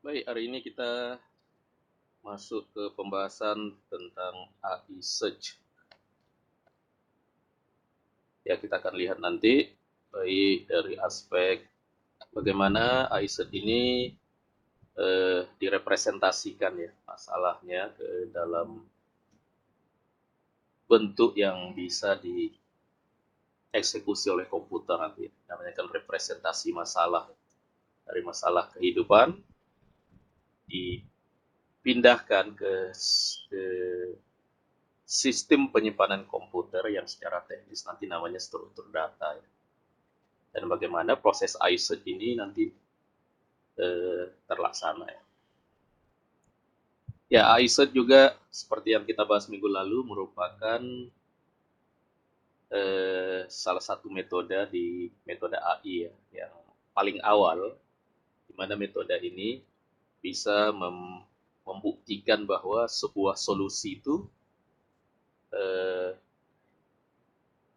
Baik, hari ini kita masuk ke pembahasan tentang AI Search. Ya, kita akan lihat nanti baik dari aspek bagaimana AI Search ini direpresentasikan ya masalahnya ke dalam bentuk yang bisa dieksekusi oleh komputer nanti. Namanya kan representasi masalah dari masalah kehidupan dipindahkan ke sistem penyimpanan komputer yang secara teknis nanti namanya struktur data ya. Dan bagaimana proses ISET ini nanti terlaksana ya. Ya, ISET juga seperti yang kita bahas minggu lalu merupakan salah satu metode di metode AI ya, yang paling awal, di mana metode ini bisa membuktikan bahwa sebuah solusi itu eh,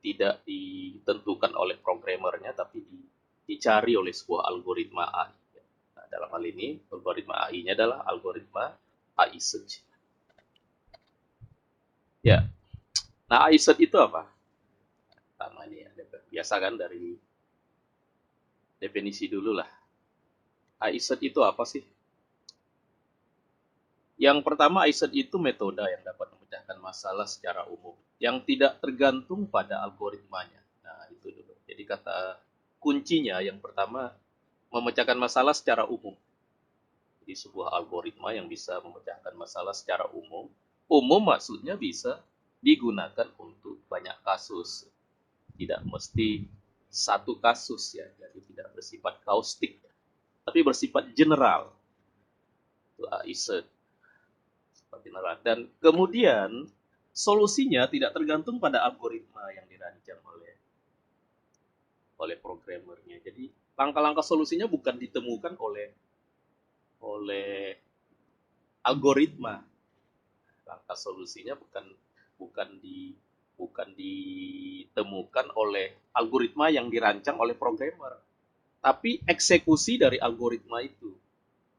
tidak ditentukan oleh programmernya, tapi dicari oleh sebuah algoritma AI. Nah, dalam hal ini, algoritma AI-nya adalah algoritma AI search. Ya, nah AI search itu apa? Pertama ini ya, biasa kan dari definisi dulu lah. AI search itu apa sih? Yang pertama, AI search itu metode yang dapat memecahkan masalah secara umum, yang tidak tergantung pada algoritmanya. Nah, itu dulu. Jadi kata kuncinya yang pertama, memecahkan masalah secara umum. Jadi sebuah algoritma yang bisa memecahkan masalah secara umum. Umum maksudnya bisa digunakan untuk banyak kasus. Tidak mesti satu kasus ya, jadi tidak bersifat kaustik, tapi bersifat general. Itu AISET, general. Dan kemudian solusinya tidak tergantung pada algoritma yang dirancang oleh programmernya. Jadi langkah-langkah solusinya bukan ditemukan oleh algoritma, langkah solusinya bukan di bukan ditemukan oleh algoritma yang dirancang oleh programmer, tapi eksekusi dari algoritma itu.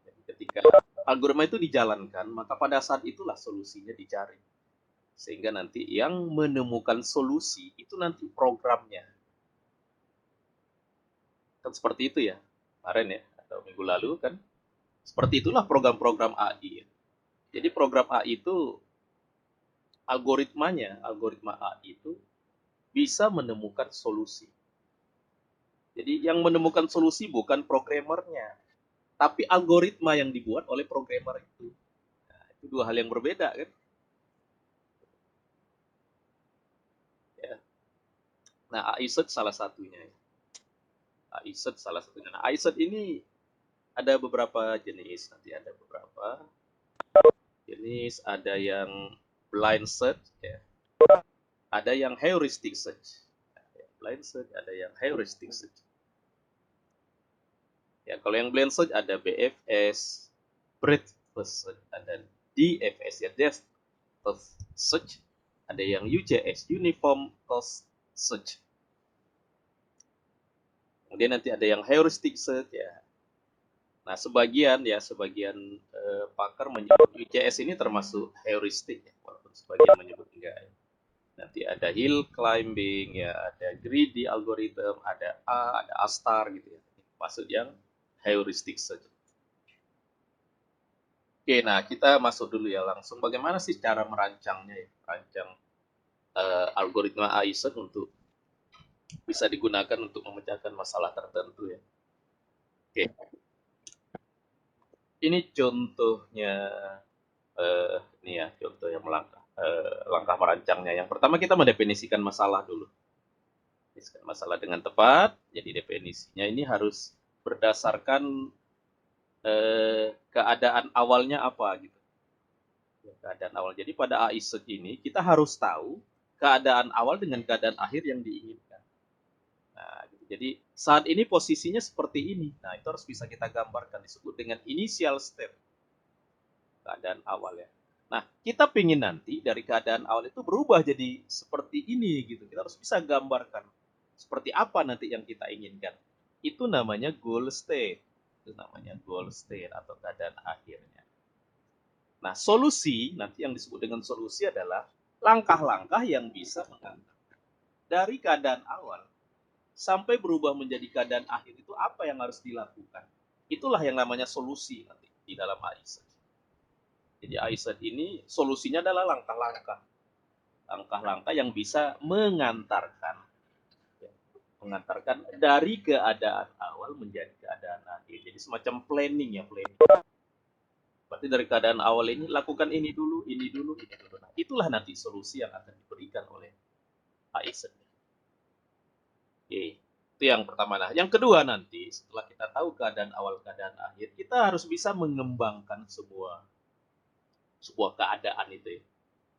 Jadi ketika algoritma itu dijalankan, maka pada saat itulah solusinya dicari. Sehingga nanti yang menemukan solusi itu nanti programnya. Kan seperti itu ya, kemarin ya, atau minggu lalu kan. Seperti itulah program-program AI. Ya. Jadi program AI itu algoritma AI itu bisa menemukan solusi. Jadi yang menemukan solusi bukan programmernya, tapi algoritma yang dibuat oleh programmer itu. Nah, itu dua hal yang berbeda kan. Ya. Nah, AI search salah satunya. AI search salah satunya. Nah, AI search ini ada beberapa jenis. Nanti ada beberapa jenis. Ada yang blind search, ya. Ada yang heuristic search. Ada yang blind search, ada yang heuristic search. Ya, kalau yang blind search ada BFS, breadth first search, ada DFS ya, depth first search, ada yang UCS, uniform first search. Kemudian nanti ada yang heuristic search ya. Nah, sebagian pakar menyebut UCS ini termasuk heuristic ya, walaupun sebagian menyebut enggak ya. Nanti ada hill climbing ya, ada greedy algorithm, ada ada A-star gitu ya. Maksud yang heuristic search. Oke, nah kita masuk dulu ya langsung. Bagaimana sih cara merancangnya ya? Rancang algoritma AISET untuk bisa digunakan untuk memecahkan masalah tertentu ya. Oke, ini contohnya ini ya contoh yang langkah merancangnya. Yang pertama kita mendefinisikan masalah dulu. Definisikan masalah dengan tepat. Jadi definisinya ini harus berdasarkan keadaan awalnya apa gitu. Keadaan awal. Jadi pada AISET ini kita harus tahu keadaan awal dengan keadaan akhir yang diinginkan. Nah, gitu. Jadi saat ini posisinya seperti ini. Nah, itu harus bisa kita gambarkan, disebut dengan initial state, keadaan awal ya. Nah, kita ingin nanti dari keadaan awal itu berubah jadi seperti ini gitu. Kita harus bisa gambarkan seperti apa nanti yang kita inginkan. Itu namanya goal state. itu namanya goal state atau keadaan akhirnya. Nah, solusi nanti yang disebut dengan solusi adalah langkah-langkah yang bisa mengantar dari keadaan awal sampai berubah menjadi keadaan akhir itu apa yang harus dilakukan. Itulah yang namanya solusi nanti di dalam AISET. Jadi AISET ini solusinya adalah langkah-langkah. Langkah-langkah yang bisa mengantarkan dari keadaan awal menjadi keadaan akhir. Jadi semacam planning ya, planning. Berarti dari keadaan awal ini lakukan ini dulu, ini dulu, ini dulu. Nah, itulah nanti solusi yang akan diberikan oleh AISET. Oke, itu yang pertama. Nah, yang kedua nanti setelah kita tahu keadaan awal, keadaan akhir, kita harus bisa mengembangkan sebuah keadaan itu ya.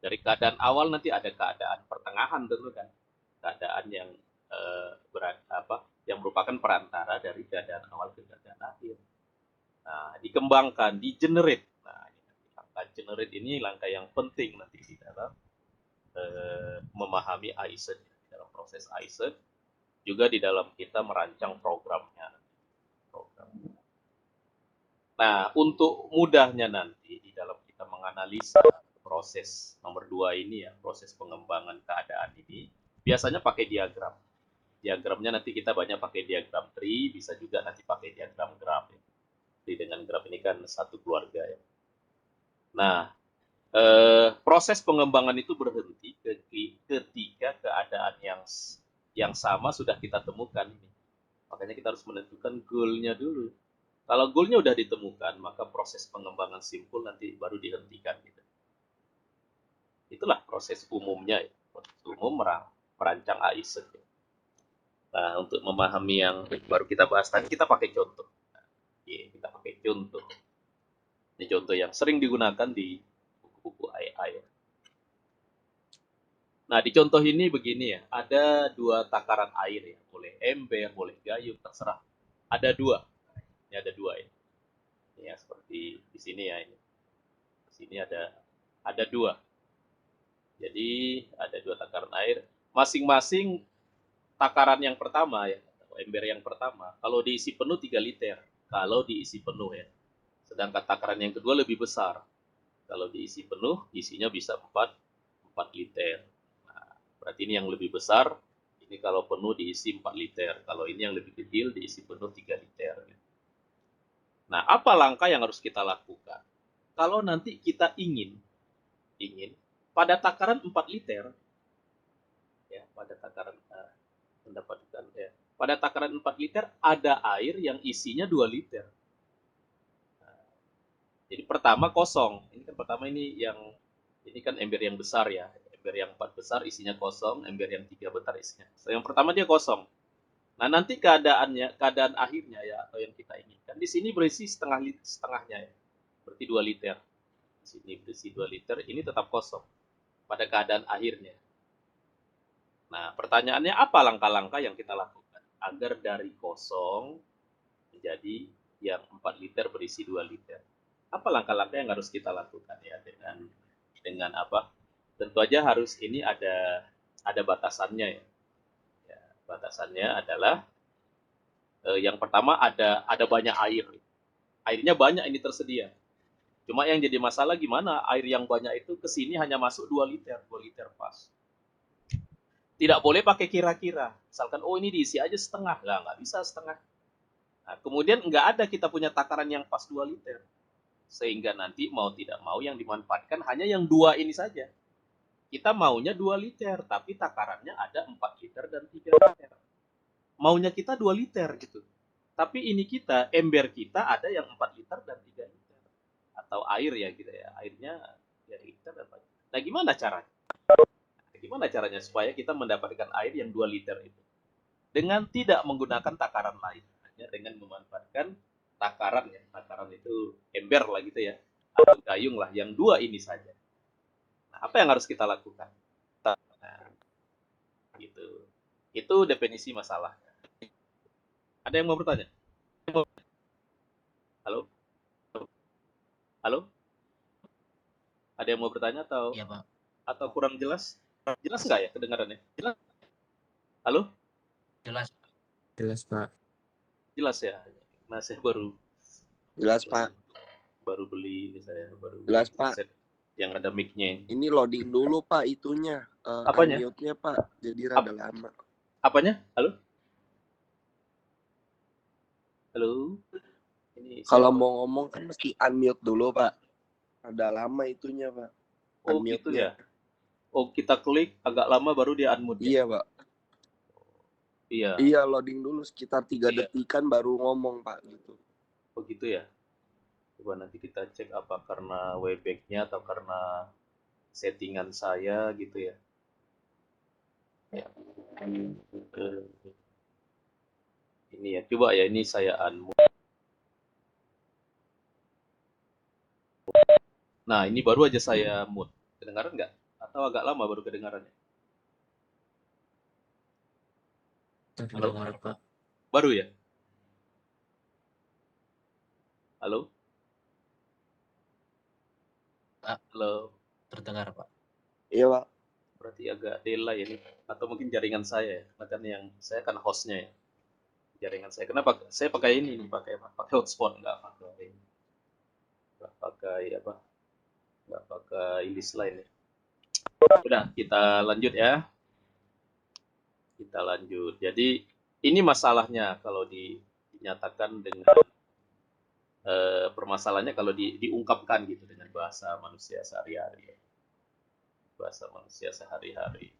Dari keadaan awal nanti ada keadaan pertengahan tentu kan, keadaan yang yang merupakan perantara dari keadaan awal ke keadaan akhir. Nah, dikembangkan, di-generate. Nah, langkah generate ini langkah yang penting nanti di dalam memahami AISET, di dalam proses AISET, juga di dalam kita merancang programnya. Nah, untuk mudahnya nanti di dalam kita menganalisa proses nomor 2 ini ya, proses pengembangan keadaan ini, biasanya pakai diagram. Diagramnya nanti kita banyak pakai diagram tree, bisa juga nanti pakai diagram graf. Ya. Jadi dengan graf ini kan satu keluarga ya. Nah, proses pengembangan itu berhenti ketika keadaan yang sama sudah kita temukan ini. Makanya kita harus menentukan goal-nya dulu. Kalau goal-nya udah ditemukan, maka proses pengembangan simpul nanti baru dihentikan. Gitu. Itulah proses umumnya, ya. Proses umum merancang AISET. Ya. Nah, untuk memahami yang baru kita bahas tadi, kita pakai contoh. Nah, kita pakai contoh. Ini contoh yang sering digunakan di buku-buku AI. Nah, di contoh ini begini ya, ada 2 takaran air ya, boleh ember, boleh gayung, terserah. Ada 2. Ini ada 2 ya. Ini ya seperti di sini ya ini. Di sini ada 2. Jadi ada 2 takaran air. Masing-masing takaran yang pertama ya, atau ember yang pertama, kalau diisi penuh 3 liter. Kalau diisi penuh ya. Sedangkan takaran yang kedua lebih besar. Kalau diisi penuh, isinya bisa 4 liter. Nah, berarti ini yang lebih besar. Ini kalau penuh diisi 4 liter. Kalau ini yang lebih kecil diisi penuh 3 liter. Nah, apa langkah yang harus kita lakukan? Kalau nanti kita ingin pada takaran 4 liter, ya, pada takaran mendapatkan ya, pada takaran 4 liter ada air yang isinya 2 liter. Nah, jadi pertama kosong. Ini kan pertama ini kan ember yang besar ya. Ember yang 4 besar isinya kosong, ember yang 3 besar isinya. So, yang pertama dia kosong. Nah, nanti keadaan akhirnya ya atau yang kita inginkan di sini berisi setengahnya ya. Berarti 2 liter. Di sini berisi 2 liter, ini tetap kosong pada keadaan akhirnya. Nah, pertanyaannya apa langkah-langkah yang kita lakukan agar dari kosong menjadi yang 4 liter berisi 2 liter? Apa langkah-langkah yang harus kita lakukan ya dengan apa? Tentu aja harus ini ada batasannya ya. Ya, batasannya adalah yang pertama ada banyak air. Airnya banyak ini tersedia. Cuma yang jadi masalah gimana air yang banyak itu ke sini hanya masuk 2 liter, 2 liter pas. Tidak boleh pakai kira-kira. Misalkan, oh ini diisi aja setengah. Nggak bisa setengah. Nah, kemudian nggak ada kita punya takaran yang pas 2 liter. Sehingga nanti mau tidak mau yang dimanfaatkan hanya yang 2 ini saja. Kita maunya 2 liter, tapi takarannya ada 4 liter dan 3 liter. Maunya kita 2 liter gitu. Tapi ini ember kita ada yang 4 liter dan 3 liter. Atau air ya gitu ya. Airnya ya liter dan 4 liter. Nah, gimana caranya supaya kita mendapatkan air yang 2 liter itu? Dengan tidak menggunakan takaran lain. Hanya dengan memanfaatkan takaran ya. Takaran itu ember lah gitu ya. Atau gayung lah yang 2 ini saja. Nah, apa yang harus kita lakukan? Nah, gitu. Itu definisi masalah. Ada yang mau bertanya? Halo? Halo? Ada yang mau bertanya Iya, Pak. atau kurang jelas? Jelas nggak ya kedengarannya? Jelas? Halo? Jelas. Jelas, Pak. Jelas ya. Nah, saya baru Jelas, Pak. Baru beli ini saya, baru Jelas, beli Pak. set yang ada mic-nya. Ini loading dulu, Pak, itunya. Apanya? Unmute-nya, Pak. Jadi rada lama. Apanya? Halo? Halo? Ini Kalau mau ngomong kan mesti unmute dulu, Pak. Ada lama itunya, Pak. Oh gitu Unmute-nya. ya. Oh kita klik agak lama baru dia unmute ya. Iya, Pak. Iya. Iya, loading dulu sekitar 3 detikan baru ngomong, Pak, gitu. Oh gitu ya. Coba nanti kita cek apa karena Webex-nya atau karena settingan saya gitu ya. Ya. Ini ya, coba ya ini saya unmute. Nah, ini baru aja saya mute. Kedengaran nggak? Atau agak lama baru kedengarannya? Halo? Pak. Baru ya? Halo? Halo? Terdengar, Pak. Iya, Pak. Berarti agak delay ini. Atau mungkin jaringan saya ya. Karena kan yang saya kan hostnya ya. Jaringan saya. Kenapa? Saya pakai ini nih, pakai hotspot, nggak pakai apa? Nggak pakai list line ya. Udah, kita lanjut ya. Kita lanjut. Jadi ini masalahnya kalau dinyatakan dengan permasalahannya kalau diungkapkan gitu dengan bahasa manusia sehari-hari. Bahasa manusia sehari-hari.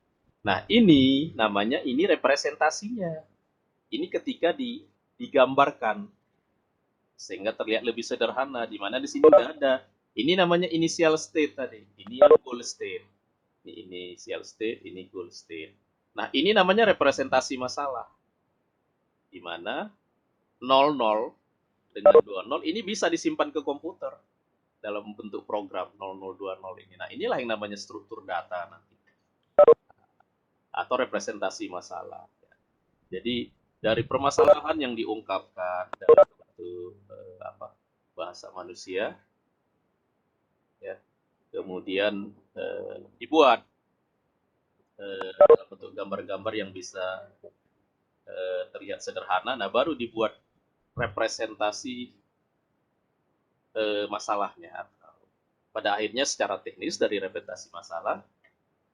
Nah, ini namanya ini representasinya. Ini ketika digambarkan sehingga terlihat lebih sederhana di mana di sini udah ada. Ini namanya initial state tadi. Ini yang goal state. Ini initial state, ini goal state. Nah, ini namanya representasi masalah. Di mana 00 dengan 20 ini bisa disimpan ke komputer dalam bentuk program 0020 ini. Nah, inilah yang namanya struktur data nanti atau representasi masalah. Jadi dari permasalahan yang diungkapkan dalam bentuk bahasa manusia, ya, kemudian dibuat dalam bentuk gambar-gambar yang bisa terlihat sederhana. Nah, baru dibuat representasi masalahnya. Pada akhirnya secara teknis dari representasi masalah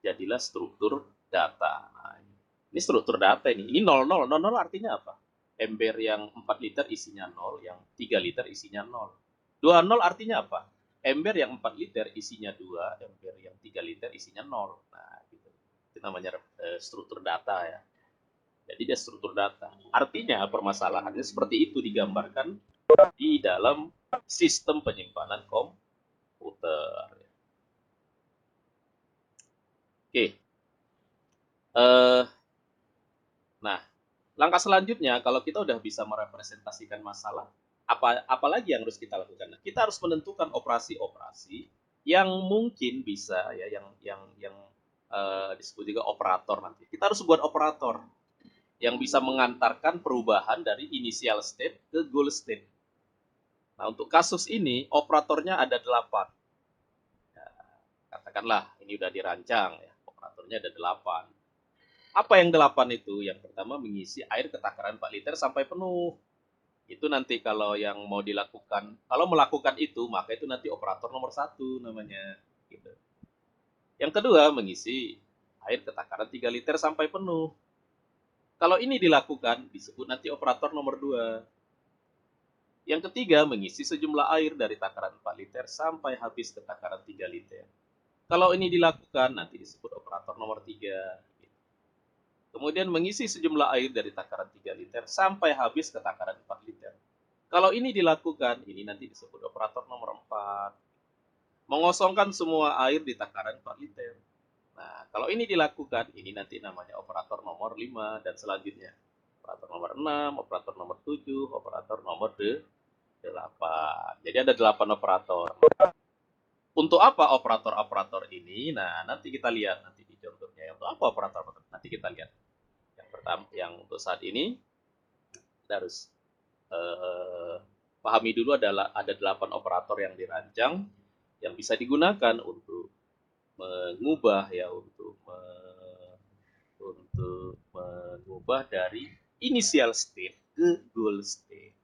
jadilah struktur data. Nah, ini struktur data ini. Ini 00. 00 artinya apa? Ember yang 4 liter isinya 0, yang 3 liter isinya 0. 20 artinya apa? Ember yang 4 liter isinya 2, ember yang 3 liter isinya 0. Nah, gitu. Itu namanya struktur data ya. Jadi dia struktur data. Artinya permasalahannya seperti itu digambarkan di dalam sistem penyimpanan komputer. Oke. Nah, langkah selanjutnya kalau kita udah bisa merepresentasikan masalah, apalagi yang harus kita lakukan? Nah, kita harus menentukan operasi-operasi yang mungkin bisa ya, yang disebut juga operator nanti. Kita harus buat operator yang bisa mengantarkan perubahan dari initial state ke goal state. Nah, untuk kasus ini operatornya ada 8. Ya, katakanlah ini udah dirancang ya, operatornya ada 8. Apa yang 8 itu? Yang pertama mengisi air ke takaran 4 liter sampai penuh. Itu nanti kalau yang mau dilakukan, kalau melakukan itu, maka itu nanti operator nomor 1 namanya. Gitu. Yang kedua, mengisi air ke takaran 3 liter sampai penuh. Kalau ini dilakukan, disebut nanti operator nomor 2. Yang ketiga, mengisi sejumlah air dari takaran 4 liter sampai habis ke takaran 3 liter. Kalau ini dilakukan, nanti disebut operator nomor 3. Kemudian mengisi sejumlah air dari takaran 3 liter sampai habis ke takaran 4 liter. Kalau ini dilakukan, ini nanti disebut operator nomor 4. Mengosongkan semua air di takaran 4 liter. Nah, kalau ini dilakukan, ini nanti namanya operator nomor 5 dan selanjutnya. Operator nomor 6, operator nomor 7, operator nomor 8. Jadi ada 8 operator. Untuk apa operator-operator ini? Nah, nanti kita lihat nanti di contohnya. Untuk apa operator-operator? Nanti kita lihat. Yang pertama, yang untuk saat ini kita harus pahami dulu adalah ada 8 operator yang dirancang yang bisa digunakan untuk mengubah ya untuk mengubah dari initial state ke goal state.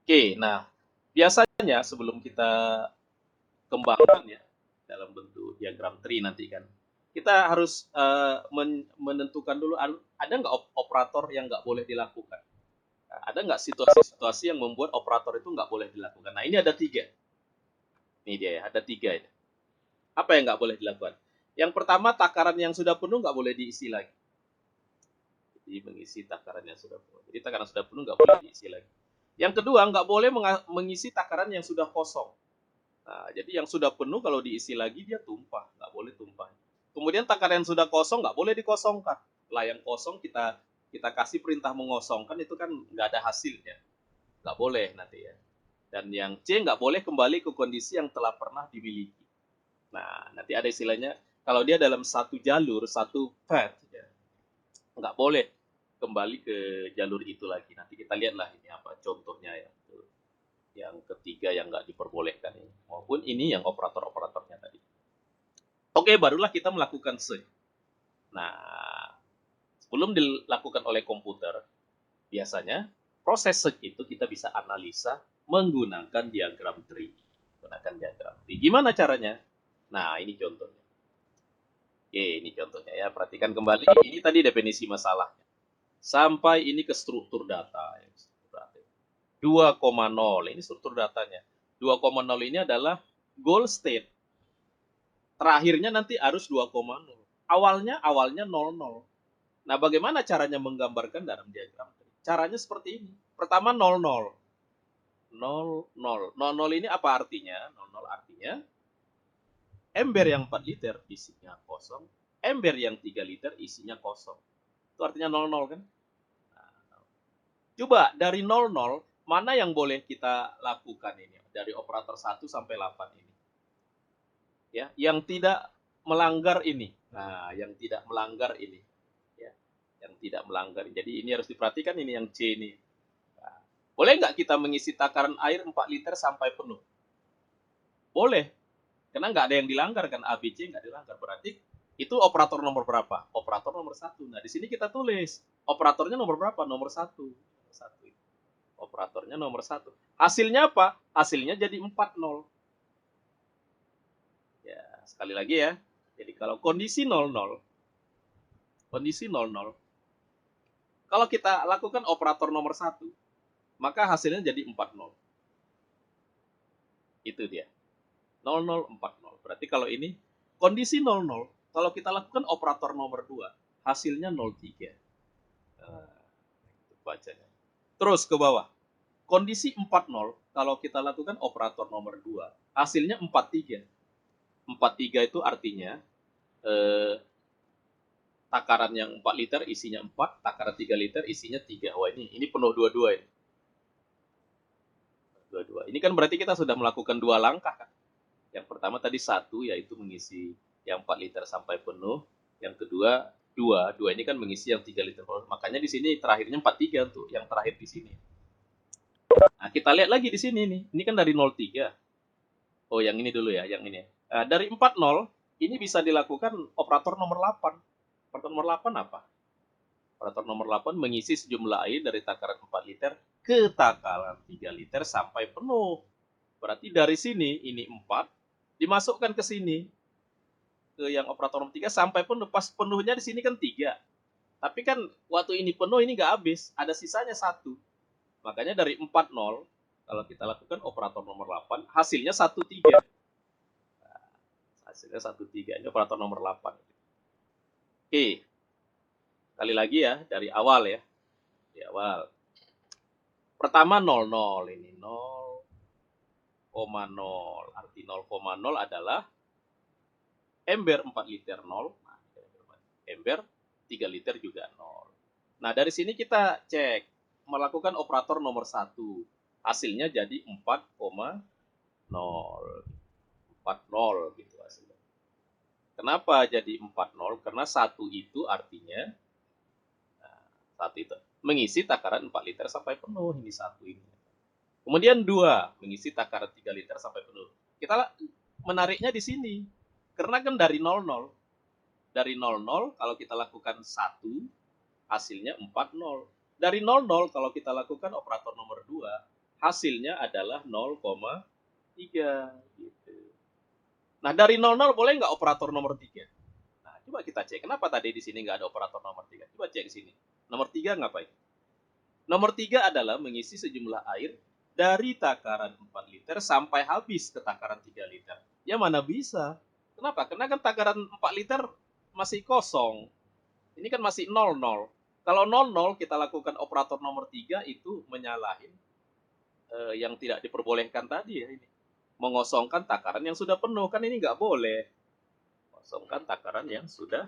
Oke, nah Biasanya sebelum kita kembangkan ya dalam bentuk diagram tree nanti kan, kita harus menentukan dulu ada nggak operator yang nggak boleh dilakukan. Nah, ada nggak situasi-situasi yang membuat operator itu nggak boleh dilakukan. Nah ini ada 3. Ini dia ya, ada 3 ya. Apa yang nggak boleh dilakukan? Yang pertama, takaran yang sudah penuh nggak boleh diisi lagi. Jadi mengisi takaran yang sudah penuh. Jadi takaran sudah penuh nggak boleh diisi lagi. Yang kedua, nggak boleh mengisi takaran yang sudah kosong. Nah, jadi yang sudah penuh kalau diisi lagi dia tumpah, nggak boleh tumpah. Kemudian takaran yang sudah kosong nggak boleh dikosongkan. Lah yang kosong kita kita kasih perintah mengosongkan itu kan nggak ada hasilnya, nggak boleh nanti ya. Dan yang C nggak boleh kembali ke kondisi yang telah pernah dimiliki. Nah, nanti ada istilahnya kalau dia dalam satu jalur, satu path, ya, nggak boleh kembali ke jalur itu lagi. Nanti kita lihatlah ini apa contohnya ya. Yang ketiga yang nggak diperbolehkan ini. Maupun ini yang operator-operatornya tadi. Oke, barulah kita melakukan search. Nah, sebelum dilakukan oleh komputer, biasanya proses search itu kita bisa analisa menggunakan diagram tree. Menggunakan diagram tree. Gimana caranya? Nah, ini contohnya. Oke, ini contohnya ya. Perhatikan kembali. Ini tadi definisi masalahnya. Sampai ini ke struktur data. 2,0. Ini struktur datanya. 2,0 ini adalah goal state. Terakhirnya nanti arus 2,0. Awalnya 00. Nah, bagaimana caranya menggambarkan dalam diagram? Caranya seperti ini. Pertama 00. 00. 00 ini apa artinya? 00 artinya ember yang 4 liter isinya kosong, ember yang 3 liter isinya kosong. Itu artinya 00 kan? Nah, coba dari 00 mana yang boleh kita lakukan ini dari operator 1 sampai 8 ini. Ya, yang tidak melanggar ini. Nah, yang tidak melanggar ini. Ya, yang tidak melanggar. Jadi ini harus diperhatikan ini yang C ini. Nah, boleh nggak kita mengisi takaran air 4 liter sampai penuh? Boleh. Karena nggak ada yang dilanggar kan, A, B, C nggak dilanggar. Berarti itu operator nomor berapa? Operator nomor 1. Nah, di sini kita tulis. Operatornya nomor berapa? Nomor 1. Operatornya nomor 1. Hasilnya apa? Hasilnya jadi 40. Ya, sekali lagi ya. Jadi kalau kondisi 00, kalau kita lakukan operator nomor 1, maka hasilnya jadi 40. Itu dia. 0040. Berarti kalau ini kondisi 00, kalau kita lakukan operator nomor 2, hasilnya 03. Nah, itu bacanya. Terus ke bawah. Kondisi 40, kalau kita lakukan operator nomor 2, hasilnya 43. 43 itu artinya takaran yang 4 liter isinya 4, takaran 3 liter isinya 3. Wah, ini penuh dua-dua ini. Dua-dua. Ini kan berarti kita sudah melakukan 2 langkah kan. Yang pertama tadi 1 yaitu mengisi yang 4 liter sampai penuh. Yang kedua 2. 2 ini kan mengisi yang 3 liter penuh. Makanya di sini terakhirnya 43 untuk yang terakhir di sini. Nah, kita lihat lagi di sini nih. Ini kan dari 03. Oh, yang ini dulu ya, yang ini. Nah, dari 40 ini bisa dilakukan operator nomor 8. Operator nomor 8 apa? Operator nomor 8 mengisi sejumlah air dari takaran 4 liter ke takaran 3 liter sampai penuh. Berarti dari sini ini 4 dimasukkan ke sini ke yang operator nomor 3 sampai penuh. Pas penuhnya di sini kan 3. Tapi kan waktu ini penuh ini nggak habis, ada sisanya 1. Makanya dari 40 kalau kita lakukan operator nomor 8 hasilnya 13. Nah, hasilnya 13 ini operator nomor 8. Oke. Kali lagi ya dari awal ya. Di awal. Pertama 00 ini 0,0. Arti 0,0 adalah ember 4 liter 0. Nah, ember 3 liter juga 0. Nah, dari sini kita cek melakukan operator nomor 1. Hasilnya jadi 4,0. 40 gitu hasilnya. Kenapa jadi 40? Karena 1 itu artinya satu itu mengisi takaran 4 liter sampai penuh, ini 1 ini. Kemudian 2 mengisi takaran 3 liter sampai penuh. Kita menariknya di sini. Karena kan dari 00. Dari 00 kalau kita lakukan 1 hasilnya 40. Dari 00 kalau kita lakukan operator nomor 2 hasilnya adalah 0,3 gitu. Nah, dari 00 boleh nggak operator nomor 3? Nah, coba kita cek. Kenapa tadi di sini nggak ada operator nomor 3? Coba cek di sini. Nomor 3 ngapain? Nomor 3 adalah mengisi sejumlah air dari takaran 4 liter sampai habis ke takaran 3 liter. Ya mana bisa? Kenapa? Karena kan takaran 4 liter masih kosong. Ini kan masih 00. Kalau 00 kita lakukan operator nomor 3 itu menyalahin yang tidak diperbolehkan tadi ya ini. Mengosongkan takaran yang sudah penuh, kan ini nggak boleh. Kosongkan takaran yang sudah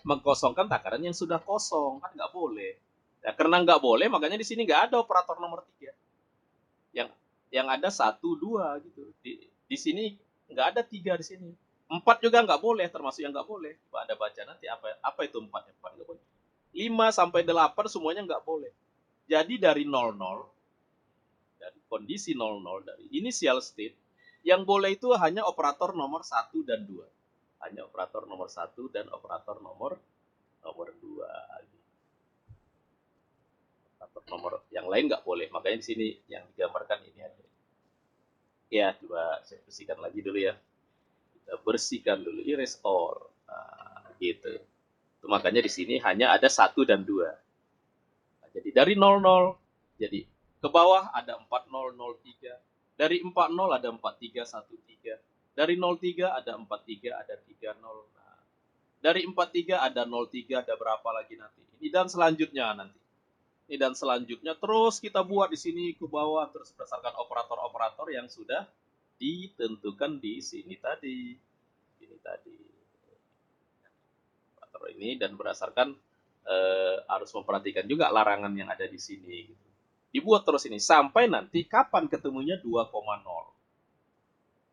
mengkosongkan takaran yang sudah kosong, kan nggak boleh. Ya, karena nggak boleh, makanya di sini nggak ada operator nomor 3. Yang ada 1, 2 gitu. Di sini nggak ada 3 di sini. 4 juga nggak boleh, termasuk yang nggak boleh. Coba Anda baca nanti apa itu 4. 4 nggak boleh. 5 sampai 8 semuanya nggak boleh. Jadi dari 00, dari kondisi 00, dari initial state, yang boleh itu hanya operator nomor 1 dan 2. Hanya operator nomor 1 dan operator nomor 2. Operator nomor yang lain nggak boleh. Makanya di sini yang digambarkan ini aja. Ya, coba saya bersihkan lagi dulu ya. Kita bersihkan dulu, erase all. Nah, gitu. Itu makanya di sini hanya ada 1 dan 2. Nah, jadi dari 00, jadi ke bawah ada 4003. Dari 40 ada 4313. Dari 03 ada 43, ada 30. Nah, dari 43 ada 03, ada berapa lagi nanti? Ini dan selanjutnya nanti. Ini dan selanjutnya terus kita buat di sini ke bawah terus berdasarkan operator-operator yang sudah ditentukan di sini tadi. Ini tadi. Operator ini dan berdasarkan harus memperhatikan juga larangan yang ada di sini. Dibuat terus ini sampai nanti kapan ketemunya 2,0.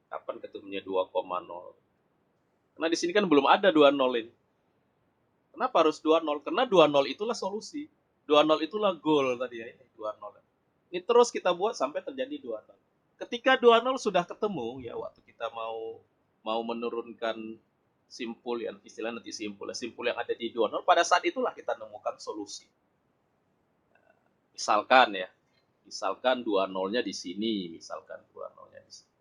Kapan ketemunya 2,0. Karena di sini kan belum ada 2,0 ini. Kenapa harus 2,0? Karena 2,0 itulah solusi. 2,0 itulah goal tadi ya, ini 2,0. Ini terus kita buat sampai terjadi 2,0. Ketika 2,0 sudah ketemu ya, waktu kita mau menurunkan simpul yang istilah nanti simpul yang ada di 2,0, pada saat itulah kita nemukan solusi. Misalkan 2,0-nya di sini, misalkan 2,0-nya di sini.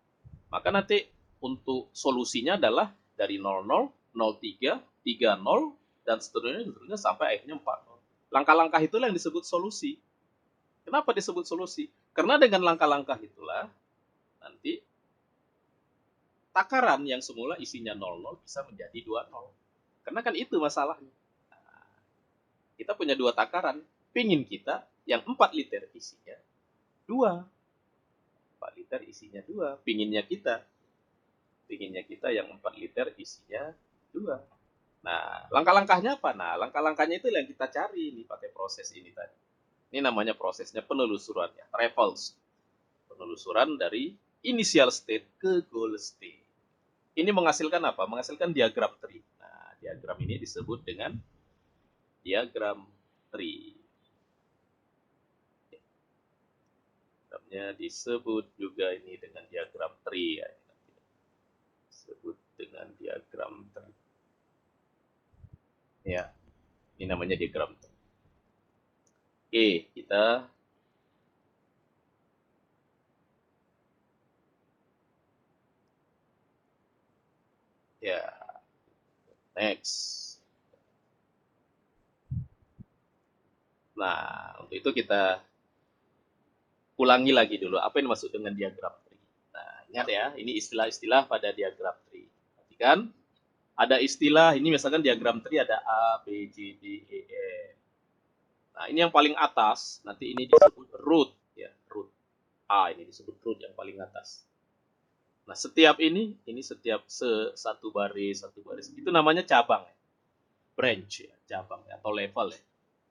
Maka nanti untuk solusinya adalah dari 00, 03, 30 dan seterusnya sampai akhirnya 40. Langkah-langkah itulah yang disebut solusi. Kenapa disebut solusi? Karena dengan langkah-langkah itulah nanti takaran yang semula isinya 00 bisa menjadi 20. Karena kan itu masalahnya. Nah, kita punya 2 takaran. Pingin kita yang 4 liter isinya 2. 4 liter isinya 2. Pinginnya kita yang 4 liter isinya 2. Nah, langkah-langkahnya apa? Nah, langkah-langkahnya itu yang kita cari nih pakai proses ini tadi. Ini namanya prosesnya penelusuran ya, travels. Penelusuran dari initial state ke goal state. Ini menghasilkan apa? Menghasilkan diagram tree. Nah, diagram ini disebut dengan diagram tree. Diagramnya disebut juga ini dengan diagram tree ya. Disebut dengan diagram tree. Ya, ini namanya diagram tree. Oke, kita ya next. Nah, untuk itu kita ulangi lagi dulu apa yang dimaksud dengan diagram tree. Nah, ingat ya, ini istilah-istilah pada diagram tree. Perhatikan, ada istilah, ini misalkan diagram tree ada A, B, C, D, E, F. Nah, ini yang paling atas, nanti ini disebut root. Ya, root. A, ini disebut root yang paling atas. Nah, setiap ini setiap satu baris, itu namanya cabang. Branch, ya, cabang atau level ya.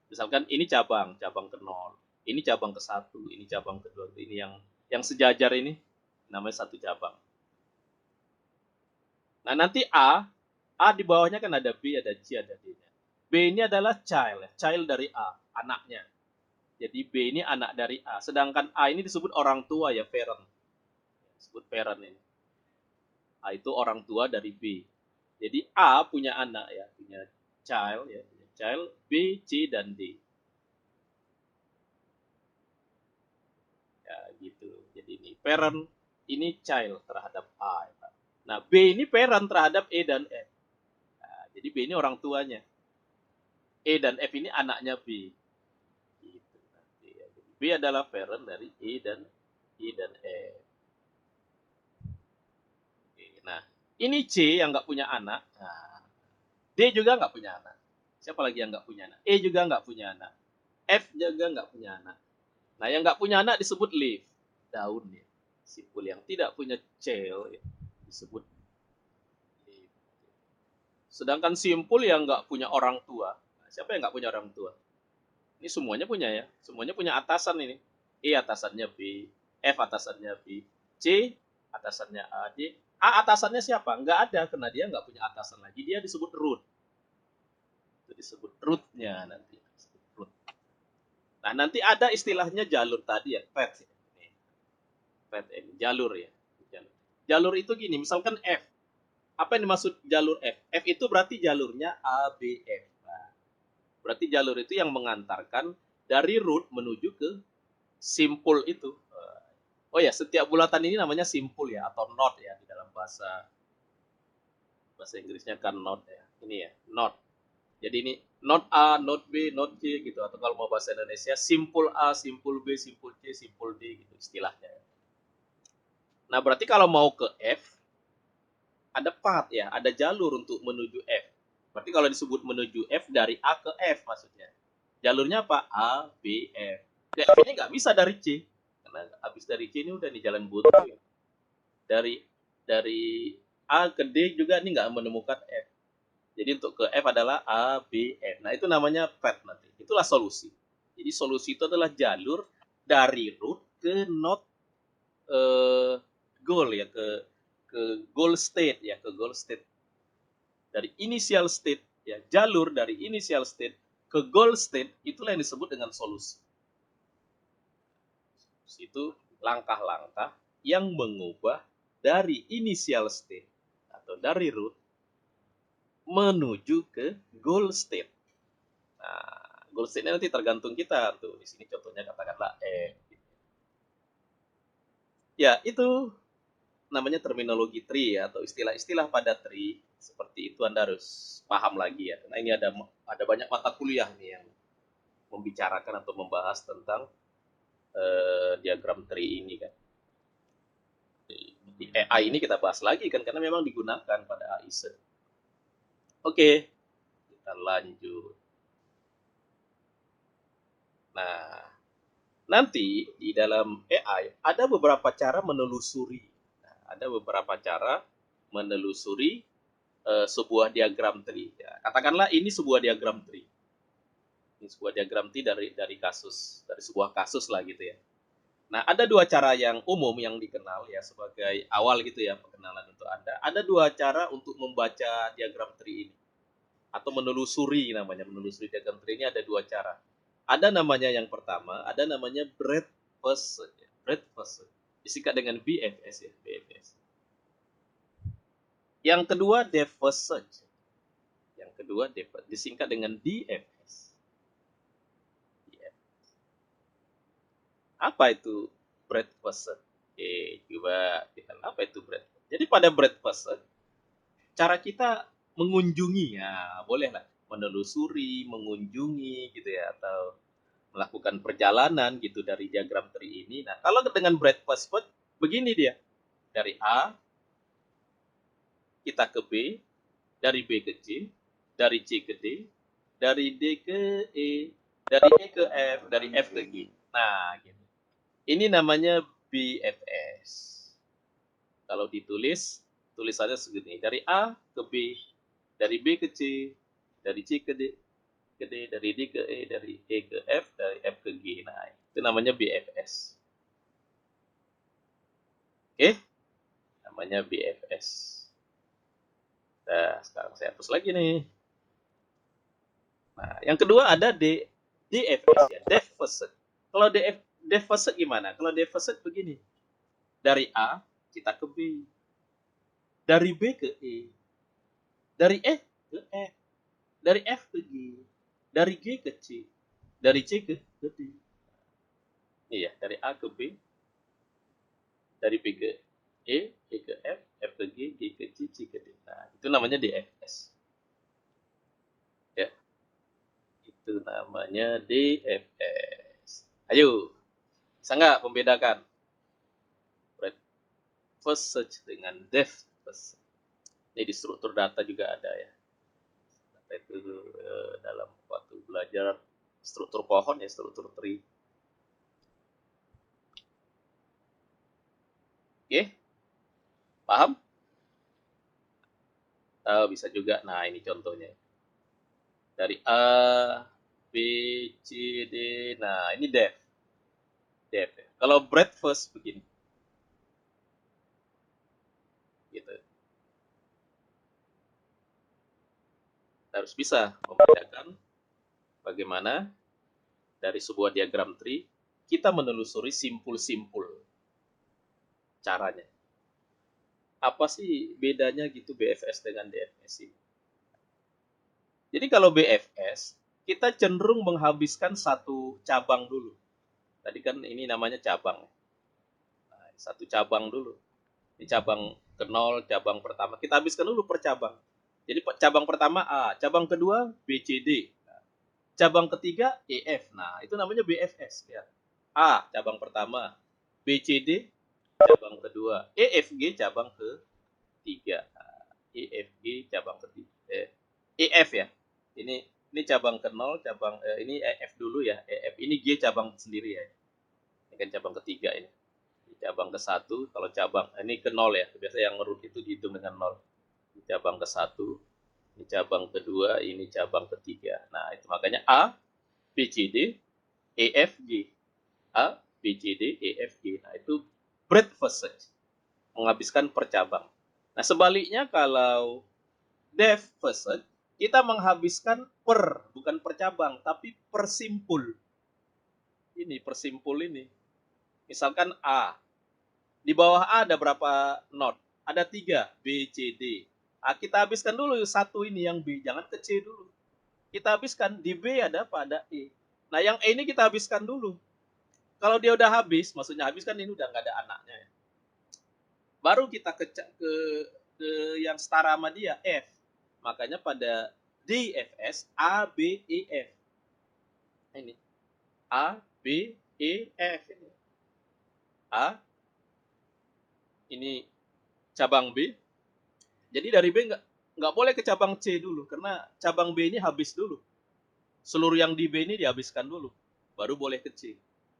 Misalkan ini cabang ke 0, ini cabang ke 1, ini cabang ke 2, ini yang sejajar ini namanya satu cabang. Nah, nanti A di bawahnya kan ada B, ada C, ada D. B ini adalah child dari A, anaknya. Jadi B ini anak dari A, sedangkan A ini disebut orang tua ya, parent. Disebut parent ini. A itu orang tua dari B. Jadi A punya anak ya, punya child ya, child B, C dan D. Ya, gitu. Jadi ini parent, ini child terhadap A. Nah, B ini parent terhadap E dan F. Nah, jadi B ini orang tuanya. E dan F ini anaknya B. Gitu. Nanti, ya. B adalah parent dari E dan F. Oke, nah, ini C yang nggak punya anak. Nah, D juga nggak punya anak. Siapa lagi yang nggak punya anak? E juga nggak punya anak. F juga nggak punya anak. Nah, yang nggak punya anak disebut leaf, daun ya. Simpul yang tidak punya cell ya, disebut leaf. Sedangkan simpul yang nggak punya orang tua, nah, siapa yang nggak punya orang tua? Ini semuanya punya ya, semuanya punya atasan ini. E atasannya B, F atasannya B, C atasannya A, D. A atasannya siapa? Nggak ada, karena dia nggak punya atasan lagi. Dia disebut root. Itu disebut rootnya nanti. Disebut root. Nah, nanti ada istilahnya jalur tadi ya, path. Path ini, jalur ya. Jalur. Jalur itu gini, misalkan F. Apa yang dimaksud jalur F? F itu berarti jalurnya A, B, F. Nah, berarti jalur itu yang mengantarkan dari root menuju ke simpul itu. Oh ya, setiap bulatan ini namanya simpul ya, atau node ya di dalam bahasa Inggrisnya kan node ya. Ini ya, node. Jadi ini node A, node B, node C gitu. Atau kalau mau bahasa Indonesia, simpul A, simpul B, simpul C, simpul D gitu istilahnya. Nah, berarti kalau mau ke F, ada path ya, ada jalur untuk menuju F. Berarti kalau disebut menuju F dari A ke F maksudnya. Jalurnya apa? A, B, F. F ini nggak bisa dari C. Karena habis dari C ini udah di jalan buntu ya. Dari A ke D juga ini nggak menemukan F. Jadi untuk ke F adalah A, B, F. Nah itu namanya path nanti. Itulah solusi. Jadi solusi itu adalah jalur dari root ke node goal ya, ke goal state ya, ke goal state. Dari initial state ya, jalur dari initial state ke goal state itulah yang disebut dengan solusi. Itu langkah-langkah yang mengubah dari initial state atau dari root menuju ke goal state. Nah, goal state nanti tergantung kita tuh. Di sini contohnya katakanlah ya itu namanya terminologi tree ya, atau istilah-istilah pada tree seperti itu Anda harus paham lagi ya. Karena ini ada banyak mata kuliah nih yang membicarakan atau membahas tentang diagram tree ini kan. Di AI ini kita bahas lagi kan karena memang digunakan pada AISE. Oke, kita lanjut. Nah, nanti di dalam AI ada beberapa cara menelusuri. Nah, ada beberapa cara menelusuri sebuah diagram tree. Ya, katakanlah ini sebuah diagram tree. Ini sebuah diagram tree dari sebuah kasus lah gitu ya. Nah, ada dua cara yang umum yang dikenal ya sebagai awal gitu ya pengenalan untuk Anda. Ada dua cara untuk membaca diagram tree ini atau menelusuri namanya. Menelusuri diagram tree ini ada dua cara. Ada namanya yang pertama, ada namanya breadth first search. Breadth first search. Disingkat dengan BFS ya, BFS. Yang kedua depth first search. Yang kedua disingkat dengan DFS. Apa itu breadth first search? Coba kita apa itu breadth. Jadi pada breadth first search, cara kita mengunjungi ya, boleh lah menelusuri, mengunjungi gitu ya, atau melakukan perjalanan gitu dari diagram tree ini. Nah, kalau dengan breadth first search begini dia. Dari A kita ke B, dari B ke C, dari C ke D, dari D ke E, dari E ke F, dari F ke G. Nah, gitu. Ini namanya BFS. Kalau ditulis, tulisannya segini. Dari A ke B, dari B ke C, dari C ke D, dari D ke E, dari E ke F, dari F ke G. Nah, itu namanya BFS. Oke? Namanya BFS. Nah, sekarang saya hapus lagi nih. Nah, yang kedua ada DFS ya, depth first search. Kalau depth first search gimana? Kalau depth first search begini. Dari A kita ke B. Dari B ke E. Dari E ke F. Dari F ke G. Dari G ke C. Dari C ke D. Iya, dari A ke B, dari P ke E ke F, F ke G ke C ke D. Nah, itu namanya DFS. Ya, itu namanya DFS. Ayo, bisa nggak membedakan breadth first search dengan depth first? Ini di struktur data juga ada ya. Data itu dalam waktu belajar struktur pohon ya, struktur tree. Oke, paham? Bisa juga. Nah, ini contohnya. Dari A, B, C, D. Nah, ini depth. Depth. Kalau breadth first begini. Gitu. Kita harus bisa membedakan bagaimana dari sebuah diagram tree kita menelusuri simpul-simpul caranya. Apa sih bedanya gitu BFS dengan DFS ini? Jadi kalau BFS, kita cenderung menghabiskan satu cabang dulu. Tadi kan ini namanya cabang. Nah, satu cabang dulu. Ini cabang ke 0, cabang pertama. Kita habiskan dulu per cabang. Jadi cabang pertama A, cabang kedua B, C, D. Cabang ketiga EF. Nah, itu namanya BFS ya. A cabang pertama, B, C, D cabang kedua, EFG cabang ketiga. EFG cabang ketiga. EF ya. Ini cabang ke 0, cabang ini EF dulu ya. EF ini G cabang sendiri ya. Ini kan cabang ketiga ini. Ini cabang ke 1, kalau cabang ini ke 0 ya. Biasa yang root itu dihitung dengan 0. Ini cabang ke 1, ini cabang kedua, ini cabang ketiga. Nah, itu makanya A, B, C, D, E, F, G. A, B, C, D, E, F, G. Nah, itu breadth first search. Menghabiskan per cabang. Nah, sebaliknya kalau depth first search, kita menghabiskan per, bukan per cabang, tapi per simpul. Ini, per simpul ini. Misalkan A. Di bawah A ada berapa node? Ada 3, B, C, D. Nah, kita habiskan dulu satu ini yang B, jangan ke C dulu. Kita habiskan, di B ada apa? Ada E. Nah, yang E ini kita habiskan dulu. Kalau dia udah habis, maksudnya habis kan ini udah nggak ada anaknya ya. Baru kita ke yang setara sama dia, F. Makanya pada DFS A, B, E, F. Ini A, B, E, F. Ini A, ini cabang B. Jadi dari B nggak boleh ke cabang C dulu, karena cabang B ini habis dulu. Seluruh yang di B ini dihabiskan dulu, baru boleh ke C.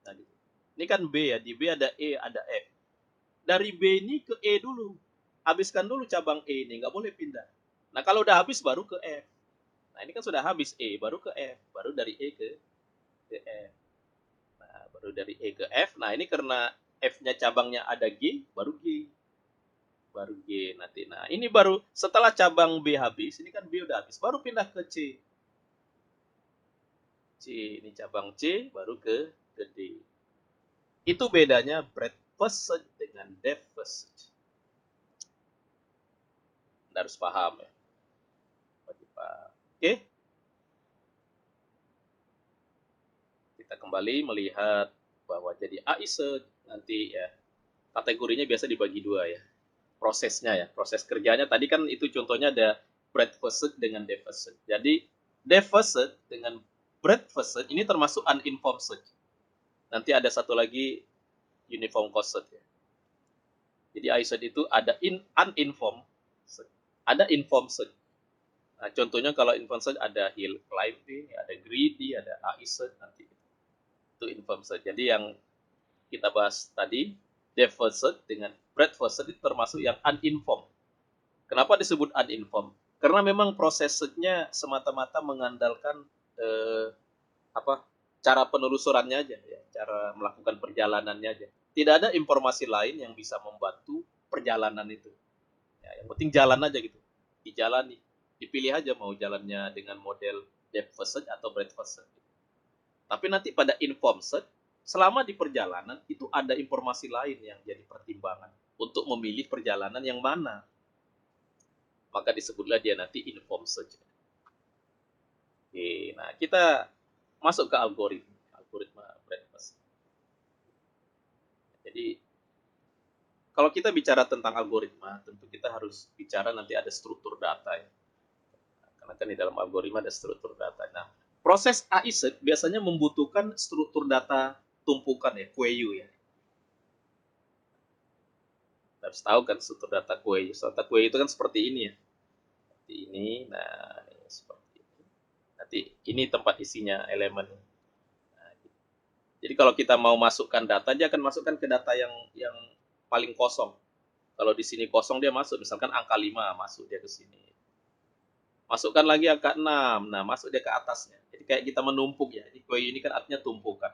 Nah, gitu. Ini kan B ya, di B ada E, ada F. Dari B ini ke E dulu. Habiskan dulu cabang E ini, nggak boleh pindah. Nah, kalau udah habis baru ke F. Nah, ini kan sudah habis E, baru ke F. Baru dari E ke F. Nah, baru dari E ke F. Nah, ini karena F-nya cabangnya ada G, baru G. Baru G nanti. Nah, ini baru setelah cabang B habis, ini kan B udah habis, baru pindah ke C. C, ini cabang C, baru ke D. Itu bedanya breadth first search dengan depth first search. Anda harus paham ya. Oke. Kita kembali melihat bahwa jadi AI search nanti ya kategorinya biasa dibagi dua ya. Prosesnya ya, proses kerjanya tadi kan itu contohnya ada breadth first search dengan depth first search. Jadi depth first search dengan breadth first search ini termasuk uninformed search. Nanti ada satu lagi uniform cost search ya. Jadi AI search itu ada uninformed search, ada informed search. Nah, contohnya kalau informed search ada hill climbing, ada greedy, ada AI search nanti. Itu informed search. Jadi yang kita bahas tadi, depth first search dengan breadth first search itu termasuk yang uninformed. Kenapa disebut uninformed? Karena memang proses search-nya semata-mata mengandalkan apa cara penelusurannya aja, ya, cara melakukan perjalanannya aja. Tidak ada informasi lain yang bisa membantu perjalanan itu. Ya, yang penting jalan aja gitu, dijalani, dipilih aja mau jalannya dengan model depth first search atau breadth first search. Tapi nanti pada informed search, selama di perjalanan itu ada informasi lain yang jadi pertimbangan untuk memilih perjalanan yang mana. Maka disebutlah dia nanti informed search. Oke, nah kita masuk ke algoritma breadth first. Jadi kalau kita bicara tentang algoritma, tentu kita harus bicara nanti ada struktur data ya. Karena kan di dalam algoritma ada struktur data. Nah, proses AI biasanya membutuhkan struktur data tumpukan ya, QU ya. Kita harus tahu kan struktur data QU. Struktur data QU itu kan seperti ini ya. Seperti ini, nah ini seperti ini. Nanti ini tempat isinya elemen. Nah, jadi kalau kita mau masukkan data, dia akan masukkan ke data yang paling kosong. Kalau di sini kosong dia masuk, misalkan angka 5 masuk dia ke sini. Masukkan lagi angka 6, nah masuk dia ke atasnya. Jadi kayak kita menumpuk ya. Ini QU ini kan artinya tumpukan.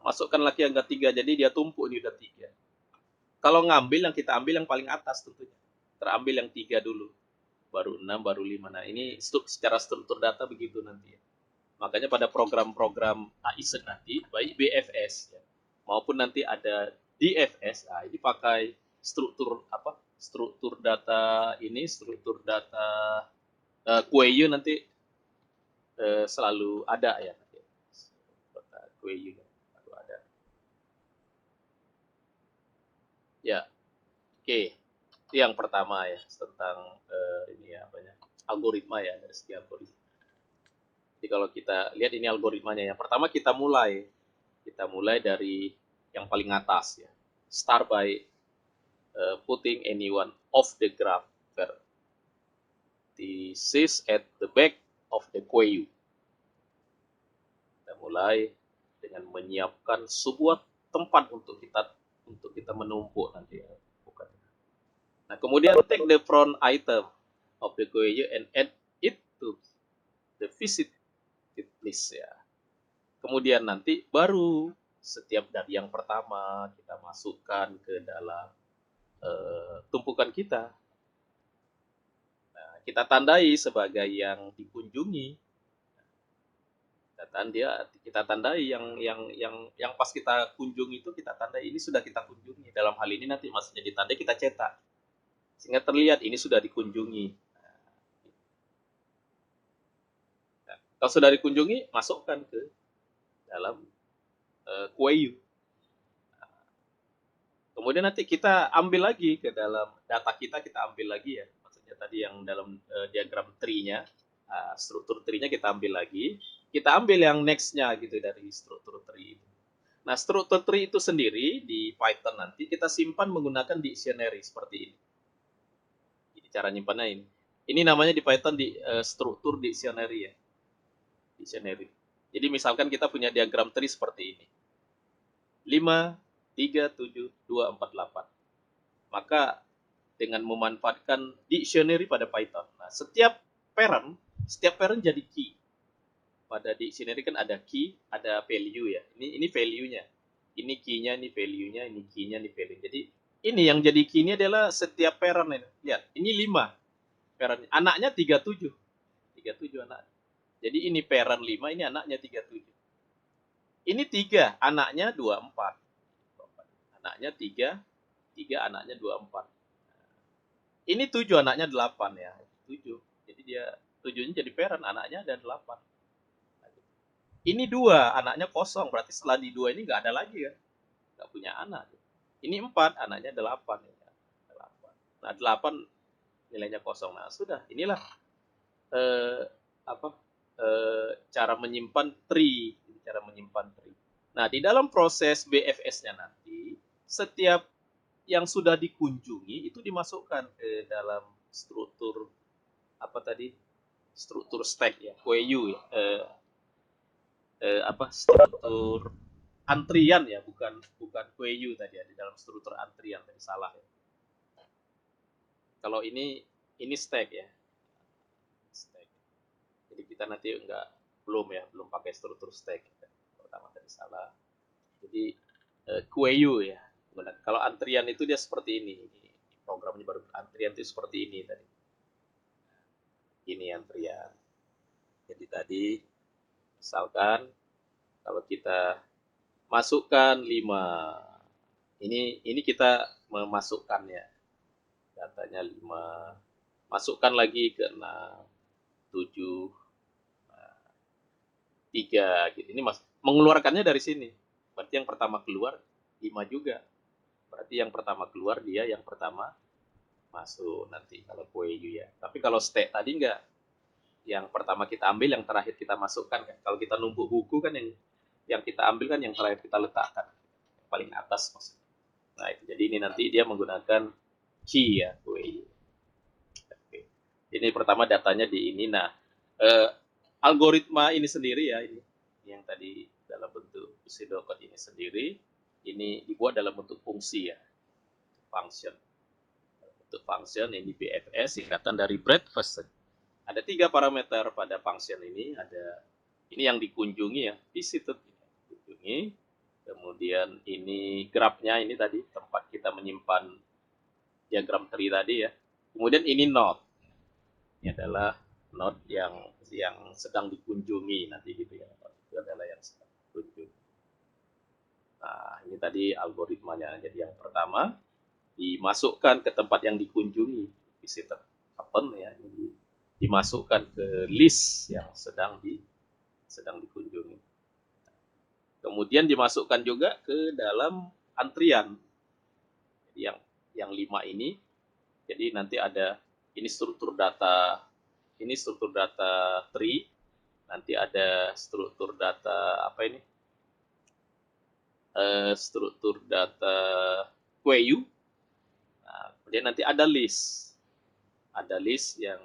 Masukkan lagi angka 3, jadi dia tumpuk ini udah 3. Kalau ngambil yang kita ambil yang paling atas tentunya. Terambil yang 3 dulu. Baru 6, baru 5. Nah ini secara struktur data begitu nanti ya. Makanya pada program-program AISET nanti, baik BFS ya, maupun nanti ada DFS, nah ini pakai struktur apa? Struktur data ini, struktur data QU nanti selalu ada ya. Data QU selalu ada. Ya, oke. Itu yang pertama ya tentang ini ya apanya? Algoritma ya dari segi algoritma. Jadi kalau kita lihat ini algoritmanya, yang pertama kita mulai dari yang paling atas ya. Start by putting anyone off the graph vertices at the back of the queue. Kita mulai dengan menyiapkan sebuah tempat untuk kita menumpuk nanti ya. Bukan. Nah, kemudian take the front item of the queue and add it to the visit list ya. Kemudian nanti baru setiap dari yang pertama kita masukkan ke dalam tumpukan kita. Nah, kita tandai sebagai yang dikunjungi. Kita tandai yang pas kita kunjungi itu kita tandai ini sudah kita kunjungi. Dalam hal ini nanti maksudnya ditandai kita cetak sehingga terlihat ini sudah dikunjungi. Nah, kalau sudah dikunjungi masukkan ke dalam QU. Kemudian nanti kita ambil lagi ke dalam data kita ambil lagi ya. Maksudnya tadi yang dalam diagram tree-nya, struktur tree-nya kita ambil lagi. Kita ambil yang next-nya gitu dari struktur tree. Nah, struktur tree itu sendiri di Python nanti kita simpan menggunakan dictionary seperti ini. Jadi cara nyimpannya ini. Ini namanya di Python di struktur dictionary ya. Dictionary. Jadi misalkan kita punya diagram tree seperti ini. 5, 3, 7, 2, 4, 8. Maka dengan memanfaatkan dictionary pada Python. Nah, setiap parent jadi key. Pada dictionary kan ada key, ada value ya. Ini value-nya. Ini key-nya, ini value-nya, ini key-nya, ini value. Jadi ini yang jadi key-nya adalah setiap parent ini. Lihat, ini 5 parent. Anaknya 37. 37 anak. Jadi ini parent 5, ini anaknya 37. Ini 3, anaknya 24. Anaknya 3, anaknya 24. Ini 7, anaknya 8 ya. 7. Jadi dia 7-nya jadi parent, anaknya ada 8. Ini 2, anaknya kosong. Berarti setelah di 2 ini nggak ada lagi kan. Nggak punya anak. Ini 4, anaknya 8. Ya. 8. Nah, 8 nilainya kosong. Nah, sudah. Inilah cara menyimpan tree. Cara menyimpan tree. Nah, di dalam proses BFS-nya nanti, setiap yang sudah dikunjungi itu dimasukkan ke dalam struktur struktur stack ya, QU ya, struktur antrian ya, bukan QU tadi ya, di dalam struktur antrian tadi salah ya. Kalau ini stack ya, stack. Jadi kita nanti belum pakai struktur stack. Pertama tadi salah. Jadi QU ya. Kalau antrian itu dia seperti ini. Programnya baru antrian itu seperti ini tadi. Ini antrian. Jadi tadi misalkan kalau kita masukkan 5. Ini kita memasukkannya. Datanya 5. Masukkan lagi ke 6, 7, 3 gitu. Ini mengeluarkannya dari sini. Berarti yang pertama keluar 5 juga. berarti yang pertama keluar dia yang pertama masuk nanti kalau queue ya. Tapi kalau stack tadi enggak, yang pertama kita ambil yang terakhir kita masukkan kan. Kalau kita numpuk buku kan yang kita ambil kan yang terakhir kita letakkan paling atas maksudnya. Nah itu jadi ini nanti dia menggunakan key ya queue. Oke. Ini pertama datanya di ini. Nah algoritma ini sendiri ya ini yang tadi dalam bentuk pseudocode ini sendiri ini dibuat dalam bentuk fungsi ya, function. Untuk function ini BFS singkatan dari breadth-first. Ada 3 parameter pada function ini. Ada ini yang dikunjungi ya, visited dikunjungi. Kemudian ini graph-nya ini tadi tempat kita menyimpan diagram tree tadi ya. Kemudian ini node. Ini adalah node yang sedang dikunjungi nanti gitu ya. Itu adalah yang sedang dikunjungi. Nah, ini tadi algoritmanya. Jadi yang pertama dimasukkan ke tempat yang dikunjungi, visitor happen ya, dimasukkan ke list yang sedang dikunjungi. Kemudian dimasukkan juga ke dalam antrian. Jadi yang 5 ini, jadi nanti ada ini struktur data tree, nanti ada struktur data apa ini? Struktur data queue. Nah, kemudian nanti ada list yang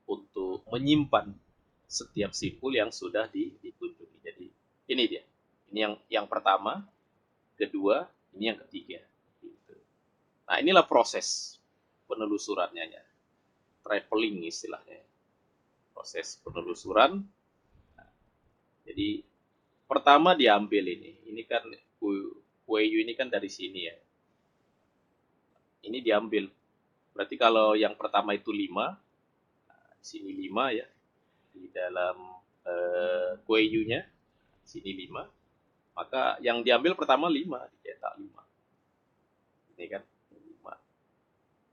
untuk menyimpan setiap simpul yang sudah dikunjungi. Jadi ini dia, ini yang pertama, kedua, ini yang ketiga. Gitu. Nah inilah proses penelusurannya ya, traveling istilahnya, proses penelusuran. Nah, jadi pertama diambil ini kan queue ini kan dari sini ya. Ini diambil. Berarti kalau yang pertama itu 5, di sini 5 ya. Di dalam queue-nya sini 5. Maka yang diambil pertama 5, dicetak 5. Ini kan 5.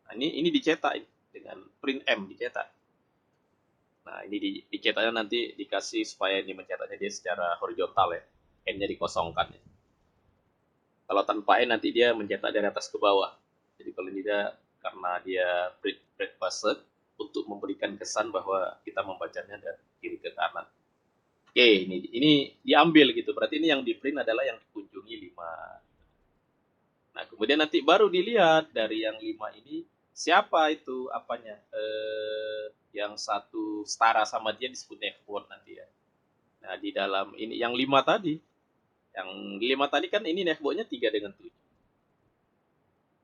Nah, ini dicetak dengan print M dicetak. Nah, ini dicetaknya nanti dikasih supaya ini mencetaknya dia secara horizontal ya. N-nya dikosongkan ya. Kalau tanpa N nanti dia mencetak dari atas ke bawah. Jadi kalau ini dia karena dia breadth-first untuk memberikan kesan bahwa kita membacanya dari kiri ke kanan. Oke, ini diambil gitu. Berarti ini yang di print adalah yang dikunjungi 5. Nah, kemudian nanti baru dilihat dari yang 5 ini siapa itu apanya. Yang satu setara sama dia disebut network nanti ya. Nah, di dalam ini yang 5 tadi. Yang 5 tadi kan ini networknya 3 dengan 7.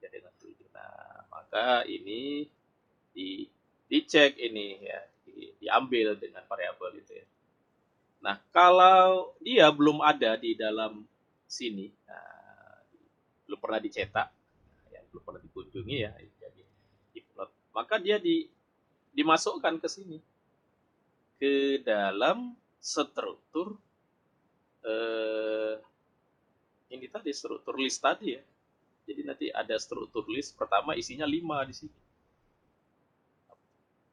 3 dengan 7. Nah, maka ini dicek ini ya, diambil dengan variabel itu ya. Nah, kalau dia belum ada di dalam sini, nah, belum pernah dicetak, ya, belum pernah dikunjungi ya, jadi diplot, maka dia dimasukkan ke sini, ke dalam struktur ini tadi, struktur list tadi ya. Jadi nanti ada struktur list pertama isinya 5 di sini.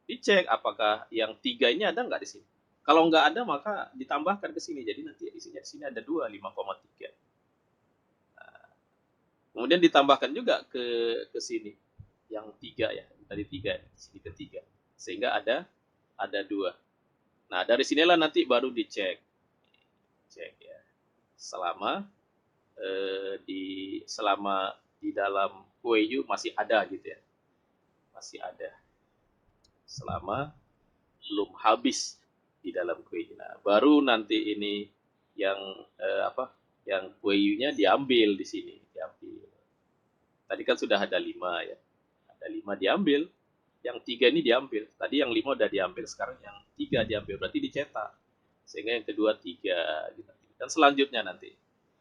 Dicek apakah yang 3 ini ada nggak di sini. Kalau nggak ada maka ditambahkan ke sini. Jadi nanti isinya di sini ada 2, 5,3. Nah, kemudian ditambahkan juga ke sini yang 3 ya. Tadi 3, sini ke 3. Sehingga ada 2. Nah, dari sinilah nanti baru dicek. Cek ya. Selama di dalam queue masih ada gitu ya. Masih ada. Selama belum habis di dalam queue. Nah, baru nanti ini yang yang queue-nya diambil di sini, diambil. Tadi kan sudah ada 5 ya. Ada 5 diambil, yang 3 ini diambil. Tadi yang 5 udah diambil, sekarang yang 3 diambil, berarti dicetak. Sehingga yang kedua 3 gitu. Dan selanjutnya nanti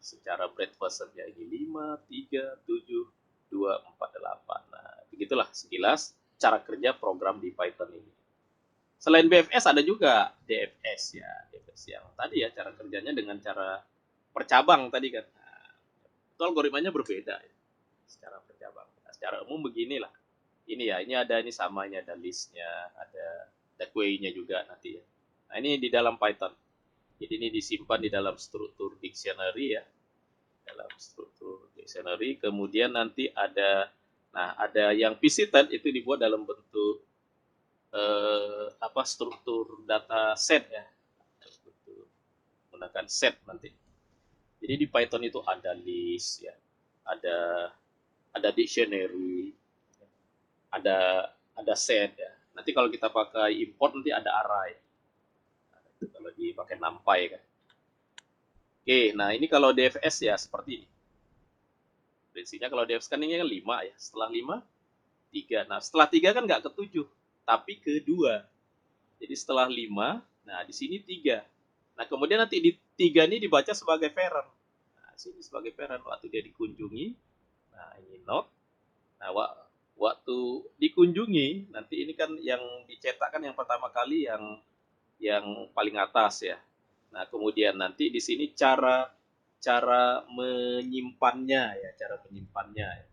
secara breadth-first ya, ini 5, 3, 7, 2, 4, 8. Nah, begitulah sekilas cara kerja program di Python ini. Selain BFS ada juga DFS ya, DFS yang tadi ya cara kerjanya dengan cara percabang tadi kan. Nah, itu algoritmanya berbeda ya, secara percabang. Nah, secara umum beginilah. Ini ya, ini sama, ini ada listnya, ada queue-nya juga nanti ya. Nah ini di dalam Python. Jadi ini disimpan di dalam struktur dictionary ya, dalam struktur dictionary. Kemudian nanti ada, nah ada yang visited itu dibuat dalam bentuk struktur data set ya, menggunakan set nanti. Jadi di Python itu ada list ya, ada dictionary, ada set ya. Nanti kalau kita pakai import nanti ada array. Nah, itu kalau dipakai NumPy kan. Oke, nah ini kalau DFS ya seperti ini. Prinsipnya kalau DFS kan ini kan 5 ya. Setelah 5, 3. Nah, setelah 3 kan nggak ke 7, tapi ke 2. Jadi setelah 5, nah di sini 3. Nah, kemudian nanti di 3 ini dibaca sebagai parent. Nah, sini sebagai parent waktu dia dikunjungi. Nah, ini not. Nah, waktu dikunjungi, nanti ini kan yang dicetakkan yang pertama kali yang paling atas ya. Nah, kemudian nanti di sini cara menyimpannya ya, cara menyimpannya ya.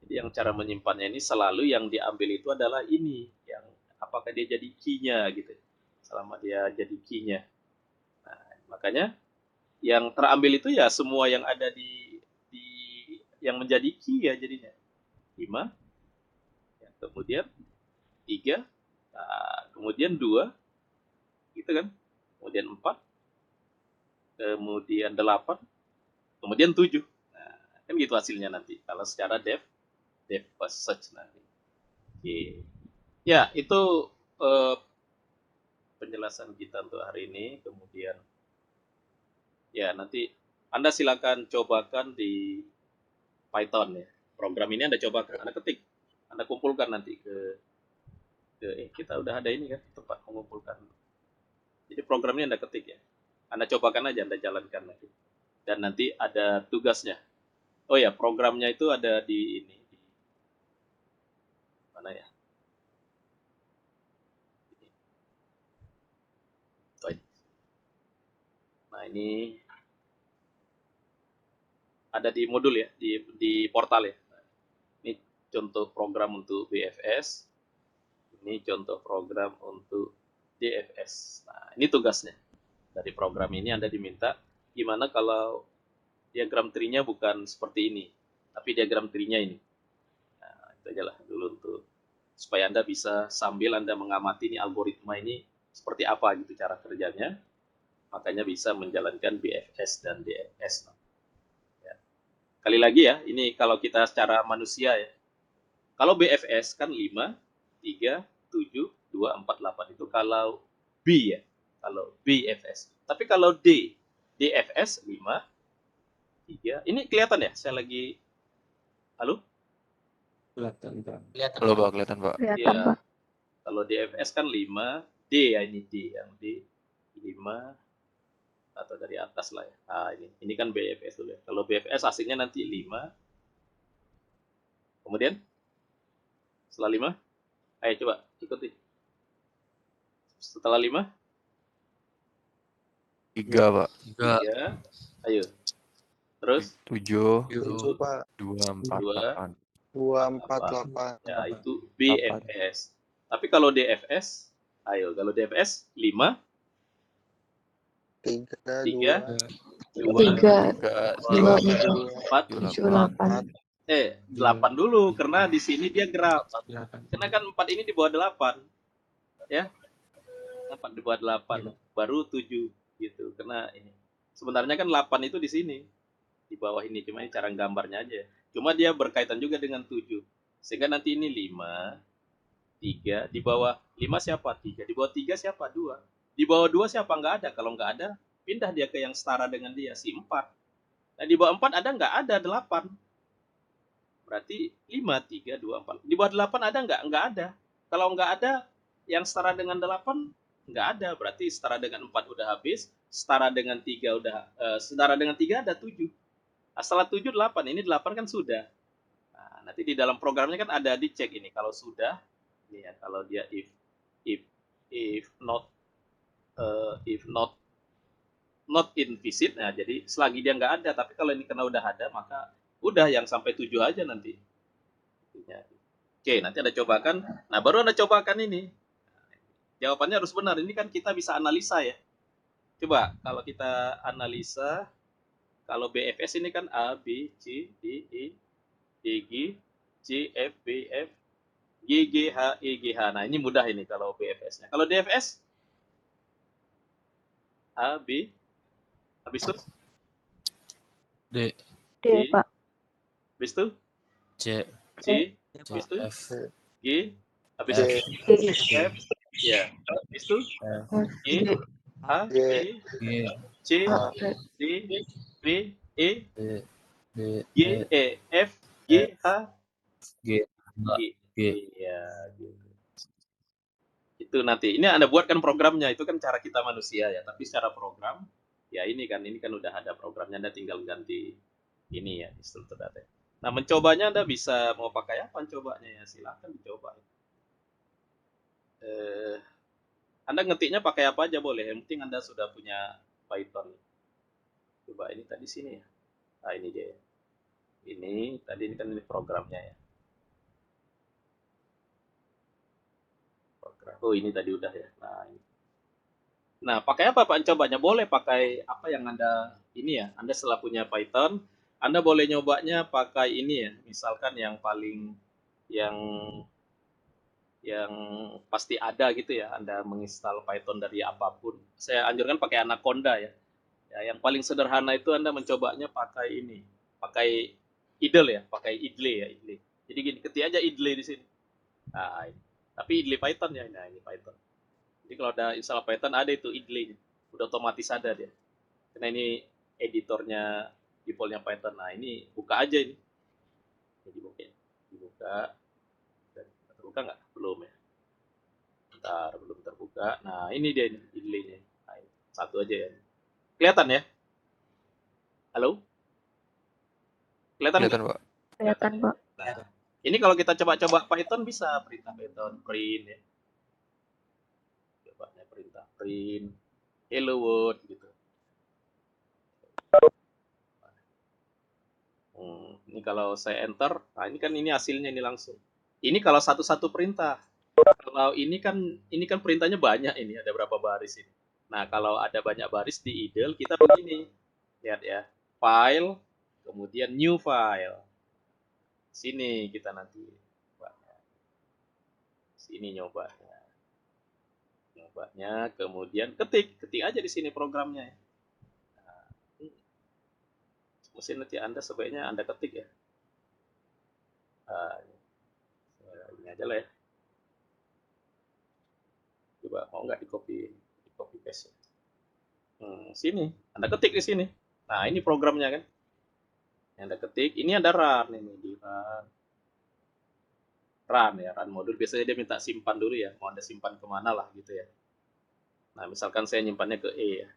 Jadi yang cara menyimpannya ini selalu yang diambil itu adalah ini, yang apakah dia jadi key-nya gitu. Selama dia jadi key-nya. Nah, makanya yang terambil itu ya semua yang ada di yang menjadi key ya jadinya. 5, ya, kemudian 3, nah, kemudian 2, gitu kan. Kemudian 4, kemudian 8, kemudian 7. Nah, kan gitu hasilnya nanti kalau secara dev search nanti. Oke. Ya, itu eh, penjelasan kita untuk hari ini. Kemudian ya nanti Anda silakan cobakan di Python ya. Program ini Anda cobakan, Anda ketik, Anda kumpulkan nanti kita udah ada ini kan tempat mengumpulkan. Jadi program ini Anda ketik ya. Anda cobakan aja, Anda jalankan lagi. Dan nanti ada tugasnya. Oh ya, programnya itu ada di ini. Di mana ya? Nah, ini ada di modul ya, di portal ya. Ini contoh program untuk BFS. Ini contoh program untuk DFS. Nah, ini tugasnya. Dari program ini Anda diminta gimana kalau diagram tree-nya bukan seperti ini, tapi diagram tree-nya ini. Nah, itu aja lah dulu untuk supaya Anda bisa sambil Anda mengamati ini algoritma ini seperti apa gitu cara kerjanya, makanya bisa menjalankan BFS dan DFS. Ya. Kali lagi ya, ini kalau kita secara manusia ya. Kalau BFS kan 5, 3, 7, 2, 4, 8 itu kalau B ya. Kalau BFS. Tapi kalau DFS 5, 3. Ini kelihatan ya? Saya lagi halo? Kelihatan, Pak. Halo Pak, kelihatan Pak. Iya. Kalau DFS kan 5, D ya, ini D yang D 5 atau dari atas lah ya. Ah, ini kan BFS dulu ya. Kalau BFS aslinya nanti 5. Kemudian setelah 5, ayo coba ikuti. Setelah 5, 3 Pak. 3. Ayo. Terus 7, 7, Pak. 2, 4, 2, 8. 2, 4, 8. ya itu BFS. Tapi kalau DFS, ayo kalau DFS 5, 3, 3, 2, 3, 2, 4, 7, 8. 8 dulu karena di sini dia graf. Kelihatan. Karena kan 4 ini di bawah 8. Ya. 4 di bawah 8, baru 7 gitu. Karena ini sebenarnya kan 8 itu di sini. Di bawah ini cuma ini cara gambarnya aja. Cuma dia berkaitan juga dengan 7. Sehingga nanti ini 5, 3, di bawah 5 siapa? 3. Di bawah 3 siapa? 2. Di bawah 2 siapa? Nggak ada. Kalau nggak ada, pindah dia ke yang setara dengan dia, si 4. Nah, di bawah 4 ada nggak? Ada 8. Berarti 5, 3, 2, 4. Di bawah 8 ada nggak? Nggak ada. Kalau nggak ada, yang setara dengan 8, nggak ada. Berarti setara dengan 4 udah habis. Setara dengan 3 udah, setara dengan 3 ada 7. Nah, setelah 7, 8. Ini 8 kan sudah. Nah, nanti di dalam programnya kan ada dicek ini. Kalau sudah, ini ya, kalau dia if not in visit, nah jadi selagi dia nggak ada, tapi kalau ini karena udah ada, maka udah yang sampai 7 aja nanti. Oke, nanti Anda cobakan. Nah, baru Anda cobakan ini. Jawabannya harus benar. Ini kan kita bisa analisa ya. Coba kalau kita analisa, Kalau BFS ini kan A, B, C, D, E, D, G, C, F, B, F, G, G, H, E, G, H. Nah, ini mudah ini kalau BFS-nya. Kalau DFS, A, B, habis itu D, D, D, Pak. habis itu C, C, Ya, habis Pak. itu F, G, habis F, itu D, F, ya, habis itu F, G, D, H, D, E, G, C, H, A, D, D, B, E, D, D, G, E, F, G, F, H, G, G. G. Iya, gitu. Itu nanti. Ini Anda buatkan programnya, itu kan cara kita manusia ya. Tapi secara program, ya ini kan udah ada programnya, Anda tinggal ganti ini ya, struktur data. Nah, mencobanya Anda bisa mau pakai apa mencobanya ya, silakan dicoba. Eh, Anda ngetiknya pakai apa aja boleh, yang penting Anda sudah punya Python. Coba ini tadi sini ya. Nah, ini dia. Ini tadi ini kan ini programnya ya. Program. Oh, ini tadi udah ya. Nah, ini. Nah, pakai apa Pak cobanya? Boleh pakai apa yang Anda ini ya. Anda setelah punya Python, Anda boleh nyobanya pakai ini ya. Misalkan yang paling yang yang pasti ada gitu ya. Anda menginstal Python dari apapun. Saya anjurkan pakai Anaconda ya. Ya, yang paling sederhana itu Anda mencobanya pakai ini. Pakai idle ya, pakai idle ya, idle. Jadi gini, ketik aja idle di sini. Nah, ini. Tapi idle Python ya. Nah, ini Python. Jadi kalau ada install Python ada itu idle, udah otomatis ada dia. Karena ini editornya defaultnya Python. Nah ini buka aja ini. Jadi dibuka. Terbuka nggak? Belum ya. Bentar, belum terbuka. Nah ini dia ini idle-nya. Nah, ini. Satu aja ya. Kelihatan ya? Halo? Kelihatan nggak? Kelihatan, Pak. kelihatan, Pak. Nah, ini kalau kita coba-coba Python bisa perintah Python print ya. Coba perintah print hello world gitu. Ini kalau saya enter, nah ini hasilnya ini langsung. Ini kalau satu-satu perintah. Kalau ini kan perintahnya banyak ini, ada berapa baris ini. Nah, kalau ada banyak baris di idle kita begini. Lihat ya. File, kemudian new file. Sini kita nanti sini nyobanya. Nyobanya, kemudian ketik aja di sini programnya ya. Nah, mesti nanti Anda sebaiknya Anda ketik ya. Nah, ini aja lah ya. Coba mau nggak di copy paste ya. Sini Anda ketik di sini. Nah ini programnya kan yang Anda ketik, ini ada run ini di run ya, run modul biasanya dia minta simpan dulu ya, mau Anda simpan kemana lah gitu ya. Nah misalkan saya nyimpannya ke E ya,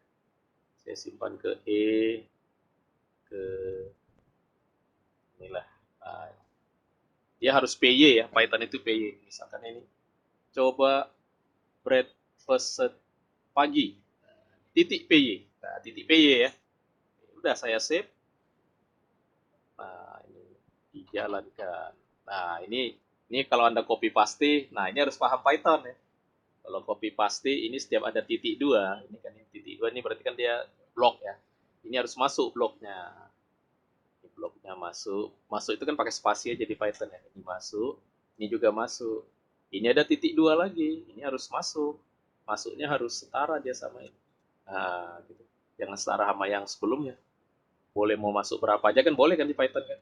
saya simpan ke E, ke inilah. Nah, dia harus PY ya, Python itu PY. Misalkan ini coba breakfast pagi, titik PY. Nah, titik PY ya. Udah saya save. Nah, ini dijalankan. Nah, ini kalau Anda copy paste, nah ini harus paham Python ya. Kalau copy paste ini setiap ada titik dua, ini kan ini titik dua ini berarti kan dia blok ya. Ini harus masuk bloknya. Ini bloknya masuk. Masuk itu kan pakai spasi aja di Python ya. Ini masuk, ini juga masuk. Ini ada titik dua lagi, ini harus masuk. Masuknya harus setara dia sama ini. Nah, gitu. Jangan setara sama yang sebelumnya. Boleh mau masuk berapa aja kan boleh kan di Python kan.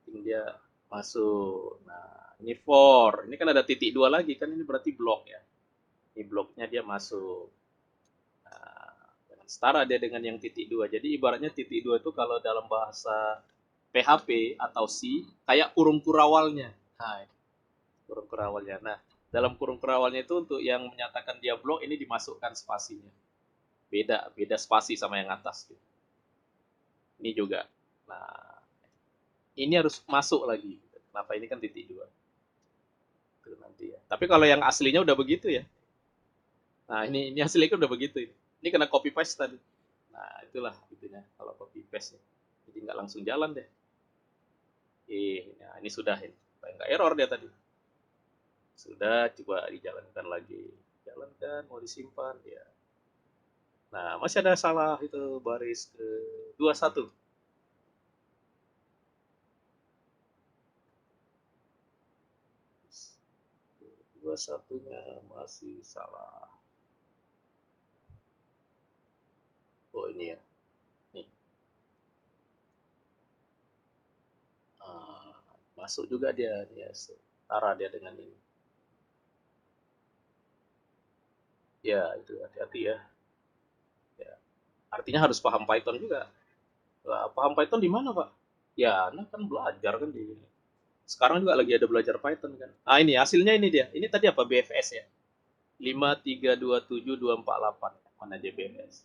Penting dia masuk. Nah, ini for. Ini kan ada titik dua lagi kan ini berarti blok ya. Ini bloknya dia masuk. Nah, setara dia dengan yang titik dua. Jadi ibaratnya titik dua itu kalau dalam bahasa PHP atau C kayak kurung kurawalnya. Nah, kurung kurawalnya. Nah, dalam kurung kurawalnya itu untuk yang menyatakan dia blok ini dimasukkan spasinya. Beda spasi sama yang atas. Gitu. Ini juga. Nah, ini harus masuk lagi. Kenapa ini kan titik dua? Itu nanti ya. Tapi kalau yang aslinya udah begitu ya. Nah, ini hasilnya udah begitu. Ini kena copy paste tadi. Nah, itulah itunya kalau copy paste ya. Jadi nggak langsung jalan deh. Nah, ini sudah ini. Supaya nggak error dia tadi. Sudah, coba dijalankan lagi. Jalankan, mau disimpan ya. Nah, masih ada salah itu baris ke 21. 21-nya masih salah. Oh, ini ya. Nih. Ah, masuk juga dia, dia setara dia dengan ini. Ya, itu hati-hati ya. Ya. Artinya harus paham Python juga. Lah, paham Python di mana, Pak? Ya, Anda kan belajar kan di sekarang juga lagi ada belajar Python kan. Ah, ini hasilnya ini dia. Ini tadi apa BFS ya? 5, 3, 2, 7, 2, 4, 8. Mana dia BFS?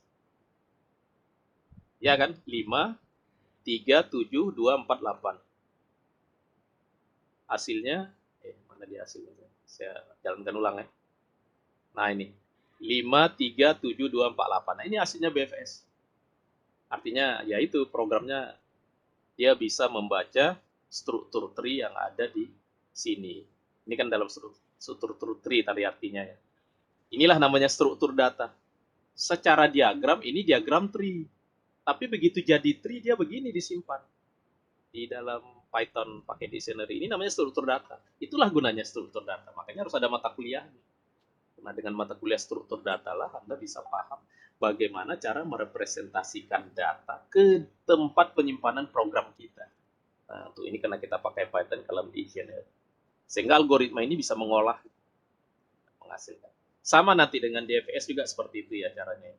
Ya kan? 5, 3, 7, 2, 4, 8. Hasilnya mana dia hasilnya? Saya jalankan ulang ya. Nah, ini 5, 3, 7, 2, 4, 8. Nah, ini hasilnya BFS. Artinya yaitu programnya dia bisa membaca struktur tree yang ada di sini. Ini kan dalam struktur tree tadi artinya ya. Inilah namanya struktur data. Secara diagram ini diagram tree. Tapi begitu jadi tree dia begini disimpan di dalam Python pakai dictionary. Ini namanya struktur data. Itulah gunanya struktur data. Makanya harus ada mata kuliah. Nah, dengan mata kuliah struktur data lah Anda bisa paham bagaimana cara merepresentasikan data ke tempat penyimpanan program kita. Nah, untuk ini karena kita pakai Python dalam dictionary. Sehingga algoritma ini bisa mengolah, menghasilkan. Sama nanti dengan DFS juga seperti itu ya caranya.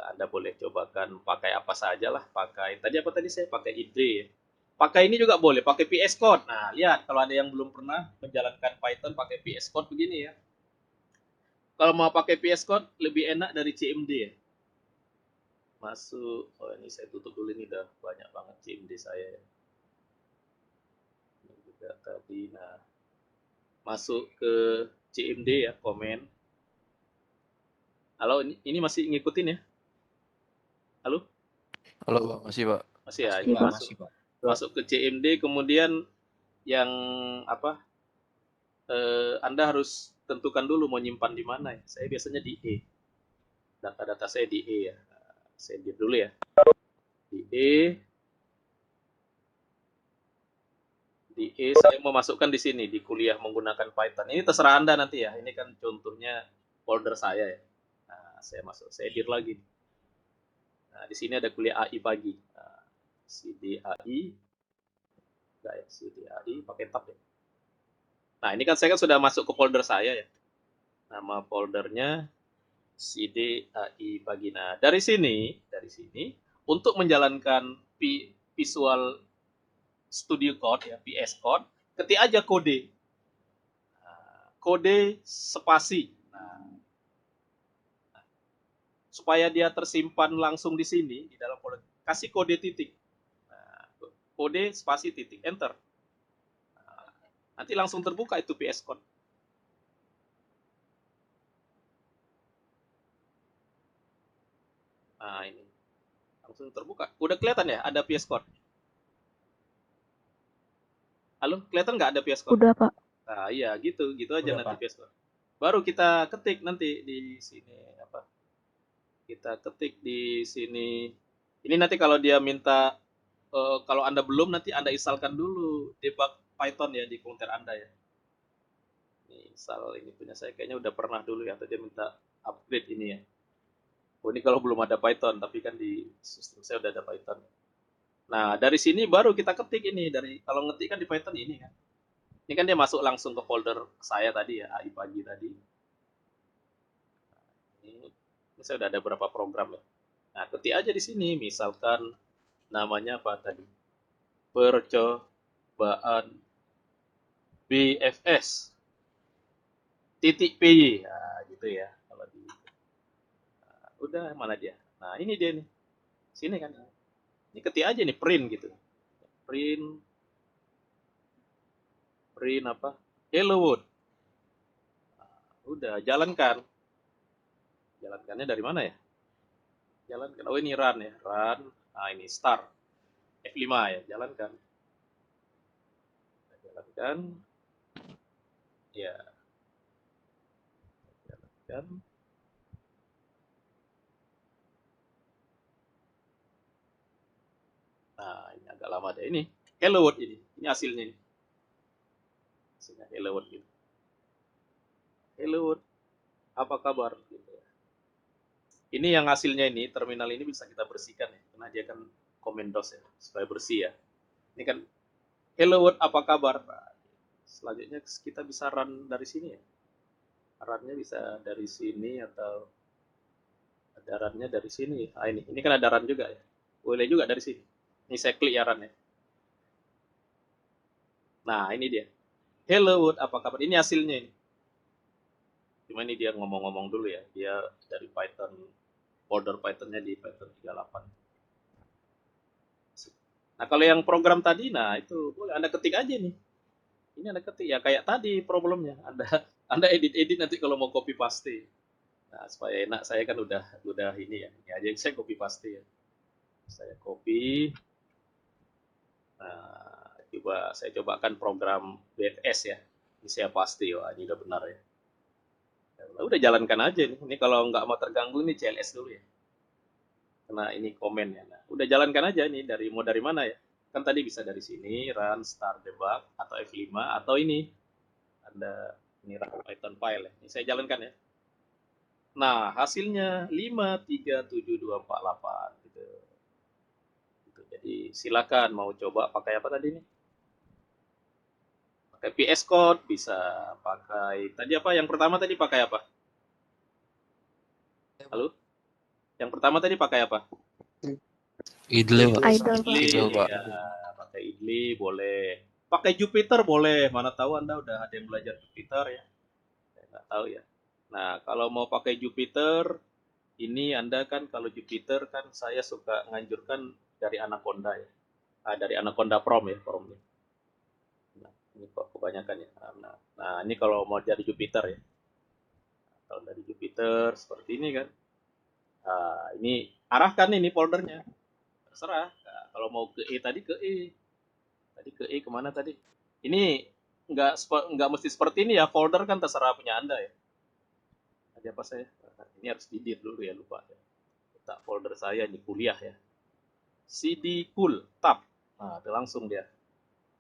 Anda boleh cobakan pakai apa saja lah. Pakai, tadi apa tadi saya pakai IDE ya. Pakai ini juga boleh, pakai VS Code. Nah, lihat kalau ada yang belum pernah menjalankan Python pakai VS Code begini ya. Kalau mau pakai VS Code lebih enak dari CMD ya. Masuk, oh ini saya tutup dulu, ini udah banyak banget CMD saya ya. Ini juga tadi, nah masuk ke CMD ya, komen. Halo, ini masih ngikutin ya? Halo? Halo, Pak. Masih, Pak. Masih ya, Masih, ini Pak. masuk. Masuk ke CMD, kemudian yang apa? Anda harus tentukan dulu mau nyimpan di mana ya. Saya biasanya di E. Data-data saya di E ya. Saya edit dulu ya. Di E. Di E saya mau masukkan di sini di kuliah menggunakan Python. Ini terserah Anda nanti ya. Ini kan contohnya folder saya ya. Nah, saya masuk, saya edit lagi. Nah, di sini ada kuliah AI pagi. Nah, CD AI, enggak ya, CD AI pakai tab ya. Nah, ini kan saya kan sudah masuk ke folder saya ya. Nama foldernya CD AI pagi. Nah, dari sini untuk menjalankan Visual Studio Code ya, VS Code, ketik aja kode. Kode spasi. Nah, supaya dia tersimpan langsung di sini di dalam folder, kasih kode titik. Nah, kode spasi titik, enter. Nah, nanti langsung terbuka itu VS Code. Nah, ini langsung terbuka. Udah kelihatan ya ada VS Code. Halo, kelihatan nggak ada VS Code? Udah, Pak. Nah, iya gitu aja Udah, nanti Pak. VS Code. Baru kita ketik nanti di sini apa? Kita ketik di sini. Ini nanti kalau dia minta kalau Anda belum nanti Anda instalkan dulu debug Python ya di komputer Anda ya. Ini install ini punya saya kayaknya udah pernah dulu ya, atau dia minta upgrade ini ya. Oh, ini kalau belum ada Python, tapi kan di sistem saya udah ada Python. Nah, dari sini baru kita ketik ini dari kalau ngetik kan di Python ini kan. Ini kan dia masuk langsung ke folder saya tadi ya, AI pagi tadi. Ini saya udah ada beberapa program ya. Nah, ketik aja di sini, misalkan namanya apa tadi? Percobaan BFS titik PY. Nah, gitu ya. Kalau di udah mana dia? Nah, ini dia nih. Sini kan. Ini ketik aja nih print gitu. Print print apa? Hello World. Nah, udah jalankan. Jalankannya dari mana ya? Jalankan. Oh, ini run ya. Run. Nah, ini start. F5 ya, jalankan. Jalankan. Ya, jalankan. Nah, ini agak lama deh. Ini Hello World ini. Ini hasilnya ini. Hasilnya Hello World gitu. Hello World, apa kabar? Gitu. Ini yang hasilnya ini, terminal ini bisa kita bersihkan ya. Karena dia kan komen DOS ya, supaya bersih ya. Ini kan Hello World, apa kabar? Nah, selanjutnya kita bisa run dari sini ya. Runnya bisa dari sini atau ada runnya dari sini. Nah, ini kan ada run juga ya. Boleh juga dari sini. Ini saya klik ya run ya. Nah, ini dia. Hello World, apa kabar? Ini hasilnya ini. Cuma ini dia ngomong-ngomong dulu ya. Dia dari Python, folder Pythonnya di Python 38. Nah, kalau yang program tadi, nah itu boleh Anda ketik aja nih. Ini Anda ketik ya kayak tadi problemnya. Anda edit-edit nanti kalau mau copy paste. Nah, supaya enak saya kan udah ini ya. Ini aja yang saya copy paste ya. Saya copy. Nah, saya cobakan program BFS ya. Ini saya paste, wah ini udah benar ya. Udah jalankan aja nih. Ini kalau nggak mau terganggu ini CLS dulu ya. Karena ini komen ya. Nah, udah jalankan aja nih dari mana ya. Kan tadi bisa dari sini run start debug atau F5 atau ini ada ini run Python file ya. Ini saya jalankan ya. Nah, hasilnya 5372248 gitu. Gitu. Jadi silakan mau coba pakai apa tadi nih? Pakai VS Code bisa, pakai tadi apa? Yang pertama tadi pakai apa? Halo? Yang pertama tadi pakai apa? Idle, Pak. Idle, Pak. Idli, Idle, Pak. ya, pakai Idli boleh. Pakai Jupyter boleh. Mana tahu Anda udah ada yang belajar Jupyter ya. Saya nggak tahu ya. Nah, kalau mau pakai Jupyter, ini Anda kan kalau Jupyter kan saya suka nganjurkan dari Anaconda ya. Dari Anaconda Prom ya, Promnya. Nah, ini kok kebanyakan ya. Nah, ini kalau mau dari Jupyter ya. Kalau dari Jupyter seperti ini kan. Nah, ini arahkan ini foldernya. Terserah. Nah, kalau mau ke E tadi ke E. Tadi ke E kemana tadi? Ini nggak mesti seperti ini ya. Folder kan terserah punya Anda ya. Ada apa saya? Ini harus di delete dulu ya, lupa ya. Letak folder saya di kuliah ya. CD cool tab. Nah, itu langsung dia.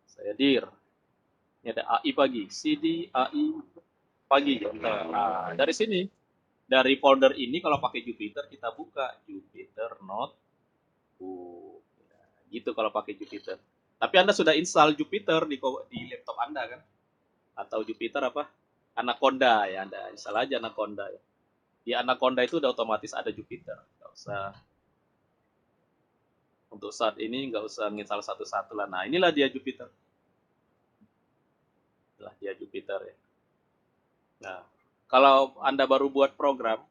Saya dir. Ini ada AI pagi. CD AI pagi. Nah, dari sini, dari folder ini kalau pakai Jupyter kita buka Jupyter Notebook. Ya, gitu kalau pakai Jupyter. Tapi Anda sudah install Jupyter di laptop Anda kan? Atau Jupyter apa? Anaconda ya, Anda install aja Anaconda ya. Di Anaconda itu udah otomatis ada Jupyter. Nggak usah, untuk saat ini nggak usah install satu-satu lah. Nah, inilah dia Jupyter. Inilah dia Jupyter ya. Nah, kalau Anda baru buat program,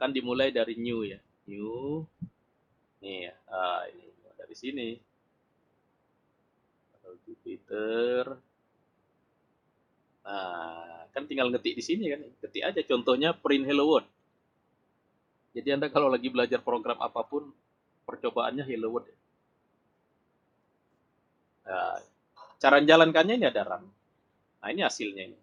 kan dimulai dari new ya. New. Nih ya, ini dari sini. Atau Jupyter. Nah, kan tinggal ngetik di sini kan. Ketik aja contohnya print hello world. Jadi Anda kalau lagi belajar program apapun, percobaannya hello world. Nah, cara menjalankannya ini ada run. Nah, ini hasilnya ini.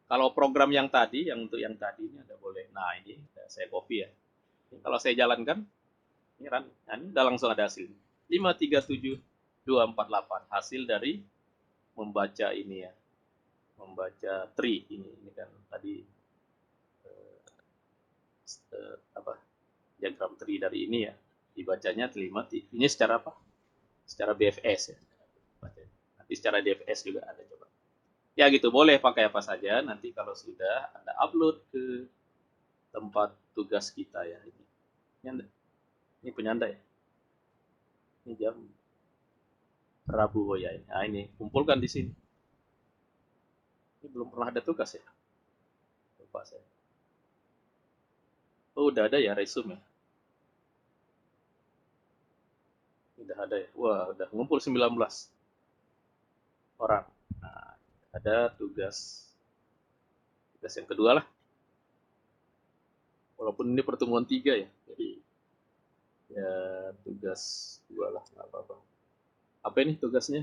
Kalau program yang tadi, untuk yang tadi ini ada boleh. Nah, ini saya copy ya. Ini kalau saya jalankan, ini run. Nah, ini udah langsung ada hasil. 5372248 hasil dari membaca ini ya. Membaca tree ini kan tadi apa? Diagram tree dari ini ya. Dibacanya ini secara apa? Secara BFS ya. Nanti secara DFS juga ada coba. Ya gitu, boleh pakai apa saja. Nanti kalau sudah Anda upload ke tempat tugas kita ya. Ini punya Anda ya. Ini jam Rabu ya. Nah, ini kumpulkan di sini. Ini belum pernah ada tugas ya. Lupa saya. Oh, udah ada ya resume ya. Udah ada ya. Wah, udah ngumpul 19 orang. Nah, ada tugas yang kedua lah. Walaupun ini pertemuan 3 ya. Jadi ya tugas 2 lah, nggak apa-apa. Apa ini tugasnya?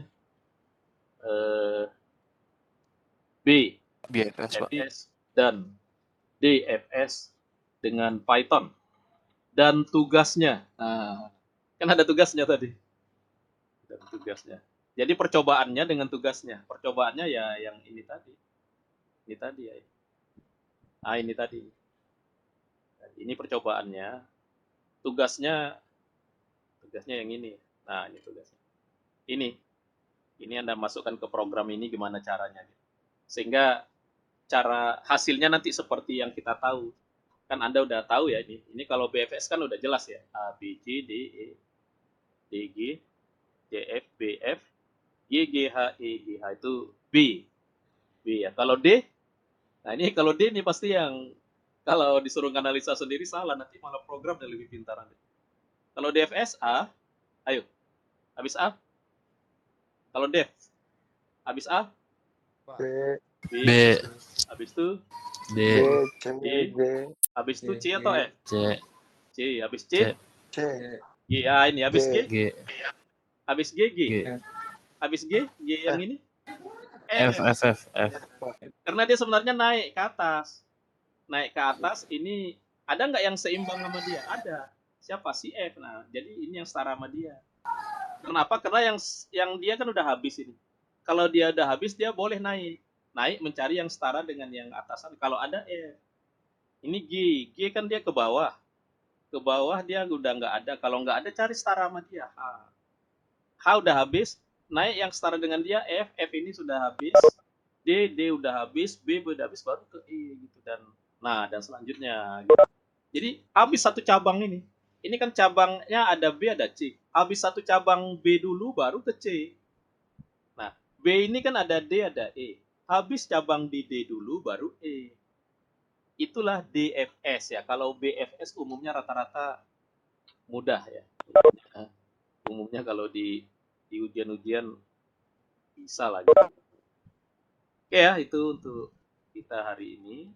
B, BFS, Pak. FS, dan DFS dengan Python. Dan tugasnya, nah, Kan ada tugasnya tadi. Ada tugasnya. Jadi percobaannya dengan tugasnya. Percobaannya ya yang ini tadi. Ini tadi ya. Ah, ini tadi. Ini percobaannya. Tugasnya yang ini. Nah, ini tugasnya. Ini Anda masukkan ke program ini gimana caranya. Sehingga cara hasilnya nanti seperti yang kita tahu. Kan Anda udah tahu ya ini. Ini kalau BFS kan udah jelas ya. A, B, C, D, E, D, G, C, F, B, F, G, G, H, E, G, H itu B. B ya. Kalau D, nah ini kalau D ini pasti yang kalau disuruh analisa sendiri salah. Nanti malah program yang lebih pintar. Kalau DFS A, ayo. Habis A. Kalau Dev, habis A, B, B, B, habis itu D, D, C, D, D, habis itu C atau F? C, C, habis C, C, C, G, ah ini habis G, G, G, habis G, G, G, habis G, G yang ini, F, F. F, F, F. Karena dia sebenarnya naik ke atas. Naik ke atas ini ada nggak yang seimbang sama dia? Ada. Siapa? Si F. Nah, jadi ini yang setara sama dia. Kenapa? Karena yang dia kan udah habis ini. Kalau dia udah habis, dia boleh naik. Naik mencari yang setara dengan yang atasan. Kalau ada F. Ini G. G kan dia ke bawah. Ke bawah dia udah nggak ada. Kalau nggak ada, cari setara sama dia. H. H udah habis. Naik yang setara dengan dia. F. F ini sudah habis. D. D udah habis. B udah habis. Baru ke E. Gitu. Dan selanjutnya. Jadi habis satu cabang ini. Ini kan cabangnya ada B, ada C. Habis satu cabang B dulu, baru ke C. Nah, B ini kan ada D, ada E. Habis cabang di D dulu, baru E. Itulah DFS ya. Kalau BFS umumnya rata-rata mudah ya. Umumnya kalau di ujian-ujian bisa lah. Oke ya, itu untuk kita hari ini.